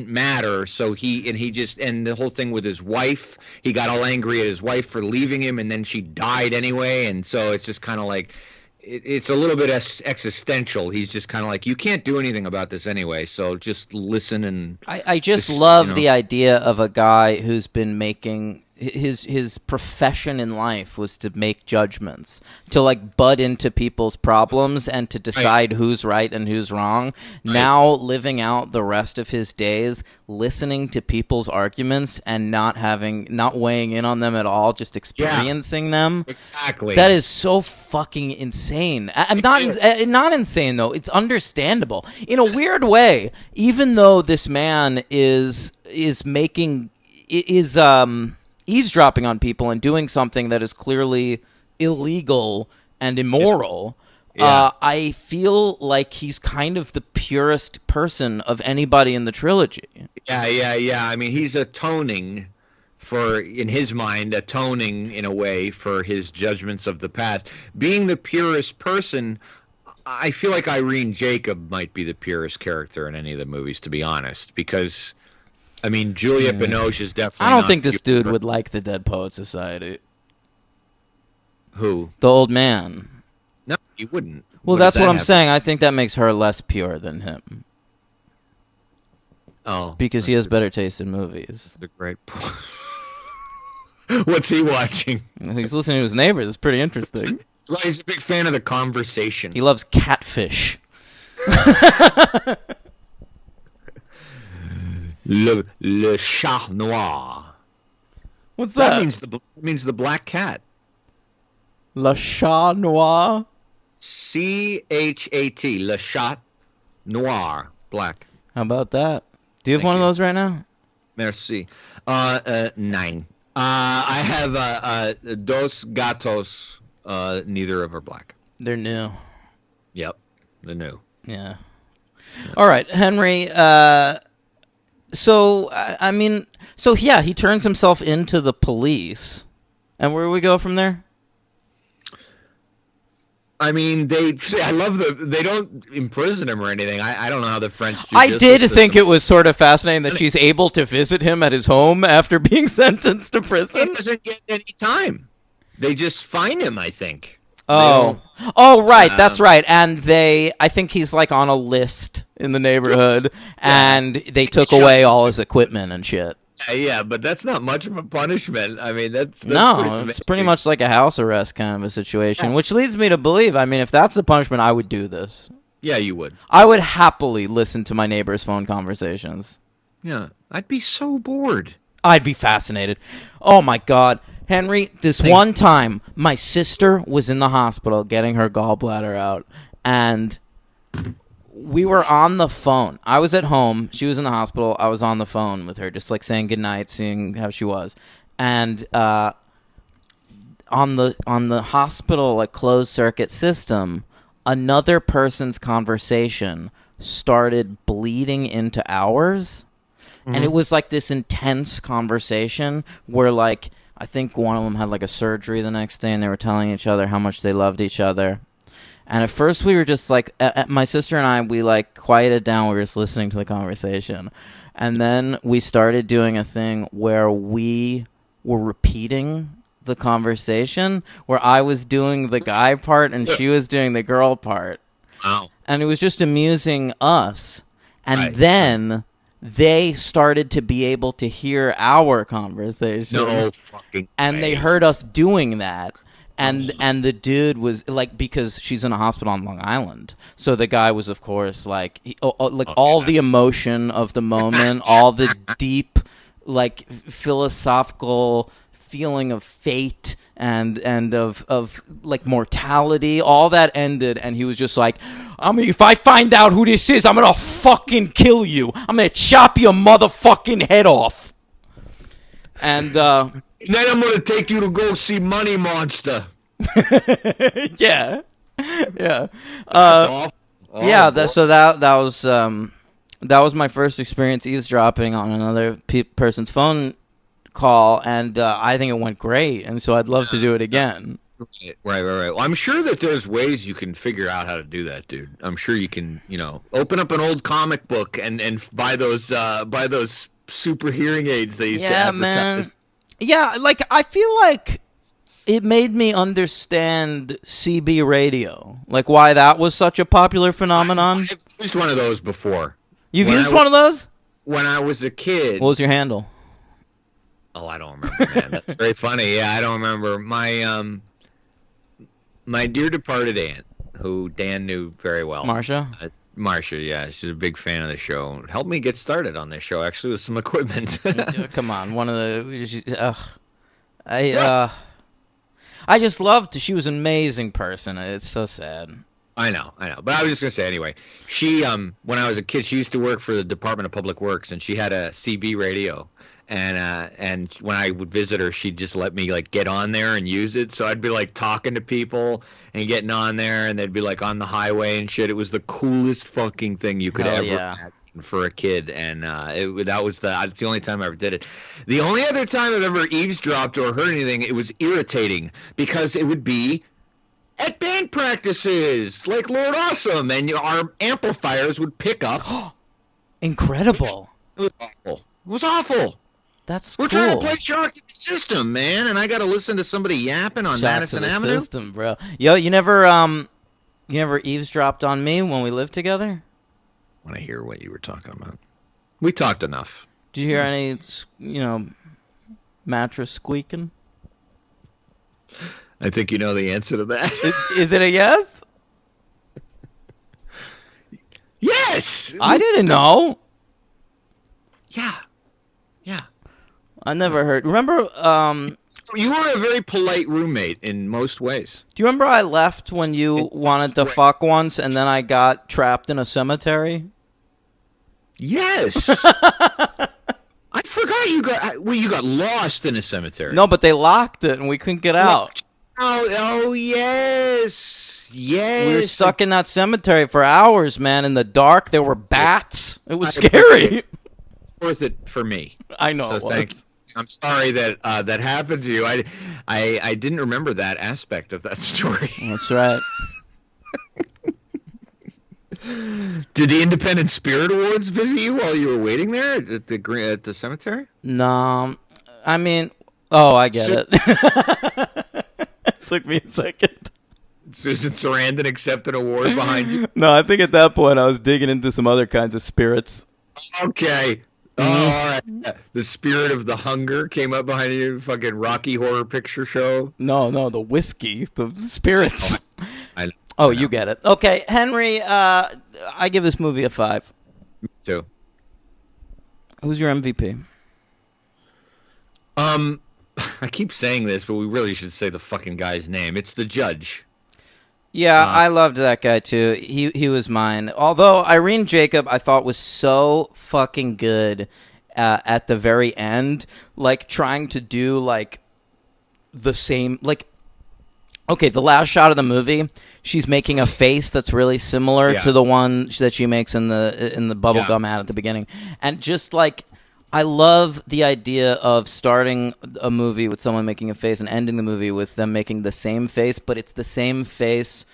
matter. So and the whole thing with his wife, he got all angry at his wife for leaving him, and then she died anyway. And so it's just kind of like, it's a little bit existential. He's just kind of like, you can't do anything about this anyway, so just listen. And I just love the idea of a guy who's been making his profession in life was to make judgments, to like butt into people's problems and to decide who's right and who's wrong. Now living out the rest of his days listening to people's arguments and not weighing in on them at all, just experiencing them. Exactly. That is so fucking insane. I'm not insane though. It's understandable in a weird way, even though this man is eavesdropping on people and doing something that is clearly illegal and immoral. Yeah. I feel like he's kind of the purest person of anybody in the trilogy. Yeah. I mean, he's atoning in his mind, in a way for his judgments of the past. Being the purest person, I feel like Irene Jacob might be the purest character in any of the movies, to be honest, because, I mean, Juliette Binoche is definitely I don't not think this pure. dude would like the Dead Poet Society. Who? The old man. No, he wouldn't. Well, What that's does what that I'm have- saying. I think that makes her less pure than him. Oh. Because he has better taste in movies. That's a great point. What's he watching? He's listening to his neighbors. It's pretty interesting. Well, he's a big fan of The Conversation. He loves catfish. Le Chat Noir. What's That that? means the black cat. Le Chat Noir? Chat. Le Chat Noir. Black. How about that? Do you have Thank one you. of those right now? Merci. 9. I have Dos Gatos. Neither of them are black. They're new. Yep. The new. Yeah. All right, Henry. So yeah, he turns himself into the police, and where do we go from there? I mean, I love they don't imprison him or anything. I don't know how the French I judicial did system- think it was sort of fascinating that she's able to visit him at his home after being sentenced to He prison. doesn't get any time. They just fine him, I think. Oh, right, that's right. And I think he's like on a list in the neighborhood, and they took away all his equipment and shit. Yeah, but that's not much of a punishment. I mean, that's No, it's pretty much like a house arrest kind of a situation, which leads me to believe, I mean, if that's the punishment, I would do this. Yeah, you would. I would happily listen to my neighbor's phone conversations. Yeah, I'd be so bored. I'd be fascinated. Oh, my God. Henry, this one time, my sister was in the hospital getting her gallbladder out, and we were on the phone. I was at home. She was in the hospital. I was on the phone with her, just like saying goodnight, seeing how she was. And on the hospital like closed circuit system, another person's conversation started bleeding into ours. And it was like this intense conversation where like I think one of them had like a surgery the next day, and they were telling each other how much they loved each other. And at first we were just like, my sister and I, we like quieted down. We were just listening to the conversation. And then we started doing a thing where we were repeating the conversation, where I was doing the guy part and she was doing the girl part. Wow. And it was just amusing us. And Right. then they started to be able to hear our conversation. No fucking And they way. heard us doing that. And the dude was like, because she's in a hospital on Long Island, so the guy was, of course, like, all the emotion of the moment, all the deep, like, philosophical feeling of fate and of like mortality, all that ended, and he was just like, I mean, if I find out who this is, I'm gonna fucking kill you. I'm gonna chop your motherfucking head off. And And then I'm gonna take you to go see Money Monster. yeah. That's awful. Oh, Yeah, boy. so that was my first experience eavesdropping on another person's phone call, and I think it went great, and so I'd love to do it again. Right. Well, I'm sure that there's ways you can figure out how to do that, dude. I'm sure you can, open up an old comic book and buy those super hearing aids they used to Yeah, advertise. man. Yeah, like I feel like it made me understand CB radio, like why that was such a popular phenomenon. I've used one of those before. You've when used I one of those? When I was a kid. What was your handle? Oh, I don't remember, man. That's very funny. Yeah, I don't remember. My dear departed aunt, who Dan knew very well. Marcia? Marcia, yeah. She's a big fan of the show. Helped me get started on this show, actually, with some equipment. Come on, one of the. I just loved. She was an amazing person. It's so sad. I know. But I was just going to say, anyway, she, when I was a kid, she used to work for the Department of Public Works, and she had a CB radio. And when I would visit her, she'd just let me like get on there and use it. So I'd be like talking to people and getting on there, and they'd be like on the highway and shit. It was the coolest fucking thing you could Hell ever yeah. imagine for a kid, and that's the only time I ever did it. The only other time I've ever eavesdropped or heard anything, it was irritating because it would be at band practices, like Lord Awesome, and our amplifiers would pick up. Incredible. It was awful. It was awful. That's We're cool. trying to play Shark in the System, man, and I got to listen to somebody yapping on Shock Madison to the Avenue. system, bro. Yo, you never eavesdropped on me when we lived together? I want to hear what you were talking about. We talked enough. Did you hear any, mattress squeaking? I think you know the answer to that. Is it a yes? Yes! I didn't know. Yeah. Yeah. I never heard. Remember, You were a very polite roommate in most ways. do you remember I left when you wanted to fuck once and then I got trapped in a cemetery? Yes. I forgot you got lost in a cemetery. No, but they locked it and we couldn't get out. Oh yes. Yes. We were stuck in that cemetery for hours, man, in the dark. There were bats. It was I appreciate scary. it. Worth it for me. I know So it was. thanks. I'm sorry that that happened to you. I didn't remember that aspect of that story. That's right. Did the Independent Spirit Awards visit you while you were waiting there at the cemetery? No, I mean, I get it. Took me a second. Susan Sarandon accepted an award behind you. No, I think at that point I was digging into some other kinds of spirits. Okay. Oh, all right. The Spirit of the Hunger came up behind you. Fucking Rocky Horror Picture Show. No, the whiskey, the spirits. I You get it. Okay, Henry, I give this movie a 5. Me too. Who's your MVP? I keep saying this, but we really should say the fucking guy's name. It's the judge. Yeah, I loved that guy too. He was mine. Although Irene Jacob, I thought was so fucking good at the very end, like trying to do like the same. Like, okay, the last shot of the movie, she's making a face that's really similar to the one that she makes in the bubblegum ad at the beginning, and just like. I love the idea of starting a movie with someone making a face and ending the movie with them making the same face, but it's the same face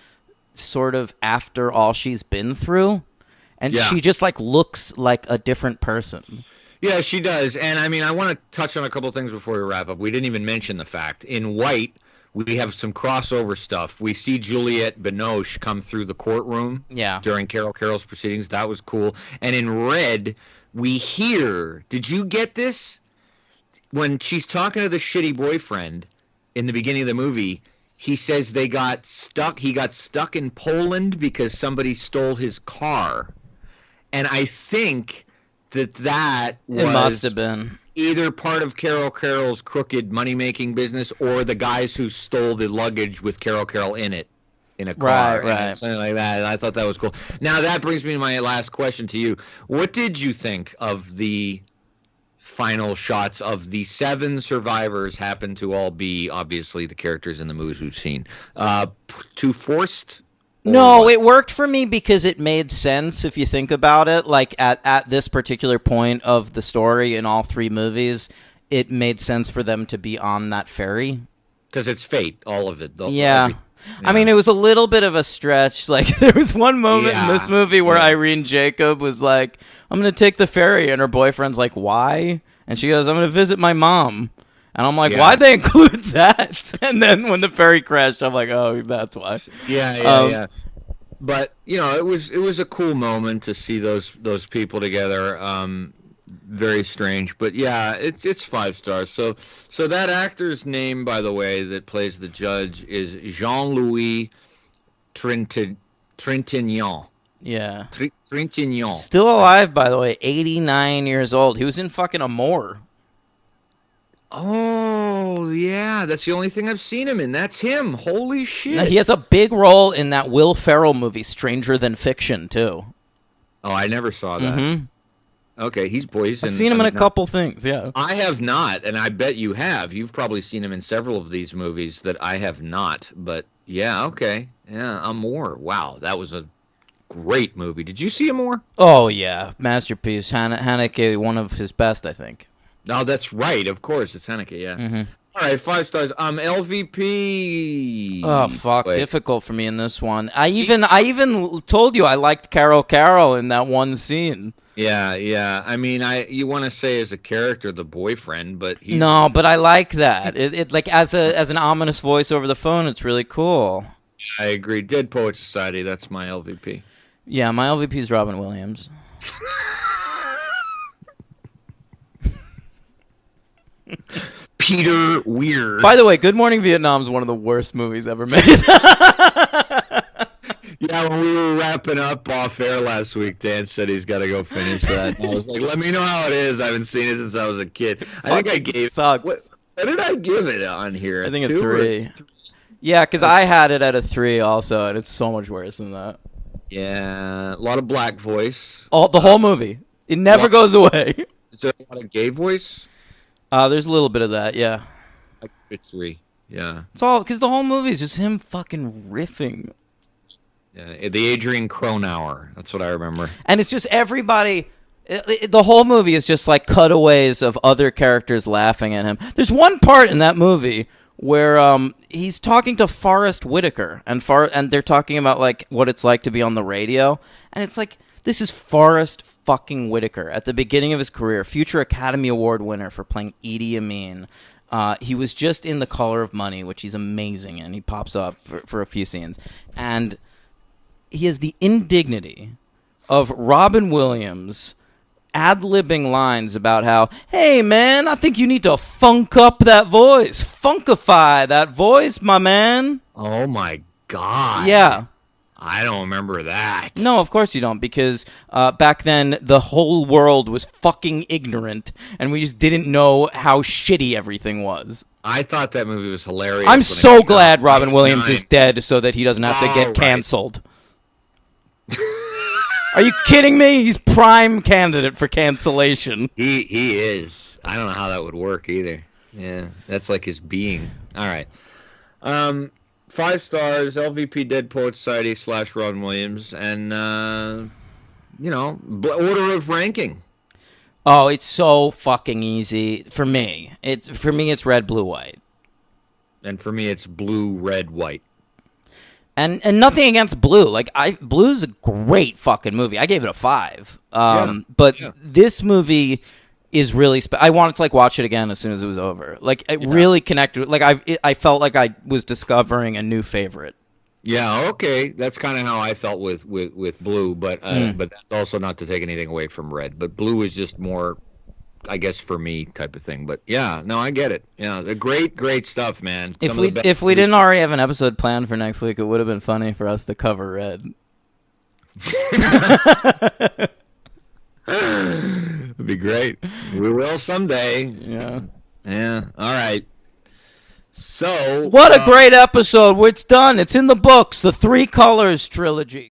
sort of after all she's been through. And she just like looks like a different person. Yeah, she does. And I mean, I want to touch on a couple things before we wrap up. We didn't even mention the fact. In White, we have some crossover stuff. We see Juliette Binoche come through the courtroom during Carol's proceedings. That was cool. And in Red, we hear, did you get this? When she's talking to the shitty boyfriend in the beginning of the movie, he says he got stuck in Poland because somebody stole his car. And I think that was It must have been either part of Carol's crooked money-making business or the guys who stole the luggage with Carol in it. In a car, right. Something like that. And I thought that was cool. Now that brings me to my last question to you. What did you think of the final shots of the 7 survivors? Happen to all be obviously the characters in the movies we've seen. Too forced? No, it worked for me because it made sense if you think about it. Like at this particular point of the story in all 3 movies, it made sense for them to be on that ferry. Because it's fate, all of it. Yeah. I mean, it was a little bit of a stretch. Like, there was one moment in this movie where Irene Jacob was like, I'm going to take the ferry. And her boyfriend's like, why? And she goes, I'm going to visit my mom. And I'm like, why'd they include that? And then when the ferry crashed, I'm like, oh, that's why. Yeah. But, it was a cool moment to see those people together. Very strange, but yeah, it's 5 stars. So that actor's name, by the way, that plays the judge is Jean-Louis Trintignant. Yeah. Trintignant. Still alive, by the way, 89 years old. He was in fucking Amour. Oh, yeah, that's the only thing I've seen him in. That's him. Holy shit. Now, he has a big role in that Will Ferrell movie, Stranger Than Fiction, too. Oh, I never saw that. Mm-hmm. Okay, he's boys. I've seen him in a couple things, yeah. I have not, and I bet you have. You've probably seen him in several of these movies that I have not. But yeah, okay. Yeah, Amour. Wow, that was a great movie. Did you see Amour? Oh, yeah. Masterpiece. Haneke, one of his best, I think. No, that's right. Of course, it's Haneke, yeah. Mm-hmm. All right, 5 stars. LVP. Oh, fuck. Wait. Difficult for me in this one. I even told you I liked Carol in that one scene. Yeah. I mean, you want to say as a character the boyfriend, but he's... No, but I like that. It like as an ominous voice over the phone, it's really cool. I agree. Dead Poet Society, that's my LVP. Yeah, my LVP is Robin Williams. Peter Weir. By the way, Good Morning Vietnam is one of the worst movies ever made. Yeah, when we were wrapping up off air last week, Dan said he's got to go finish that. And I was like, let me know how it is. I haven't seen it since I was a kid. I think I gave sucks. What did I give it on here? I think a 3. Yeah, because I had it at a 3 also, and it's so much worse than that. Yeah, a lot of black voice. The whole movie. It never goes away. Is there a lot of gay voice? There's a little bit of that, yeah. I give it 3. Yeah. It's all because the whole movie is just him fucking riffing. Yeah, the Adrian Cronauer. That's what I remember. And it's just everybody. The whole movie is just like cutaways of other characters laughing at him. There's one part in that movie where he's talking to Forrest Whitaker, and they're talking about like what it's like to be on the radio, and it's like this is Forrest fucking Whitaker at the beginning of his career, future Academy Award winner for playing Idi Amin. He was just in The Color of Money, which he's amazing in. He pops up for a few scenes, and he has the indignity of Robin Williams ad-libbing lines about how, hey, man, I think you need to funk up that voice. Funkify that voice, my man. Oh, my God. Yeah. I don't remember that. No, of course you don't, because back then the whole world was fucking ignorant, and we just didn't know how shitty everything was. I thought that movie was hilarious. I'm so glad Robin Williams is dead so that he doesn't have to get canceled. Are you kidding me? He's prime candidate for cancellation. He is. I don't know how that would work either. Yeah, that's like his being. All right. 5 stars, LVP Dead Poet Society / Robin Williams, and, order of ranking. Oh, it's so fucking easy for me. It's red, blue, white. And for me, it's blue, red, white. And nothing against Blue. Like Blue's a great fucking movie. I gave it a 5. This movie is really I wanted to like watch it again as soon as it was over. Like it really connected. Like I felt like I was discovering a new favorite. Yeah, okay. That's kind of how I felt with Blue, but that's also not to take anything away from Red. But Blue is just more, I guess, for me type of thing. But yeah, no, I get it. Yeah, the great stuff, man. If we didn't already have an episode planned for next week, it would have been funny for us to cover Red. It'd be great. We will someday. Yeah. Yeah. All right. So what a great episode. It's done. It's in the books. The Three Colors trilogy.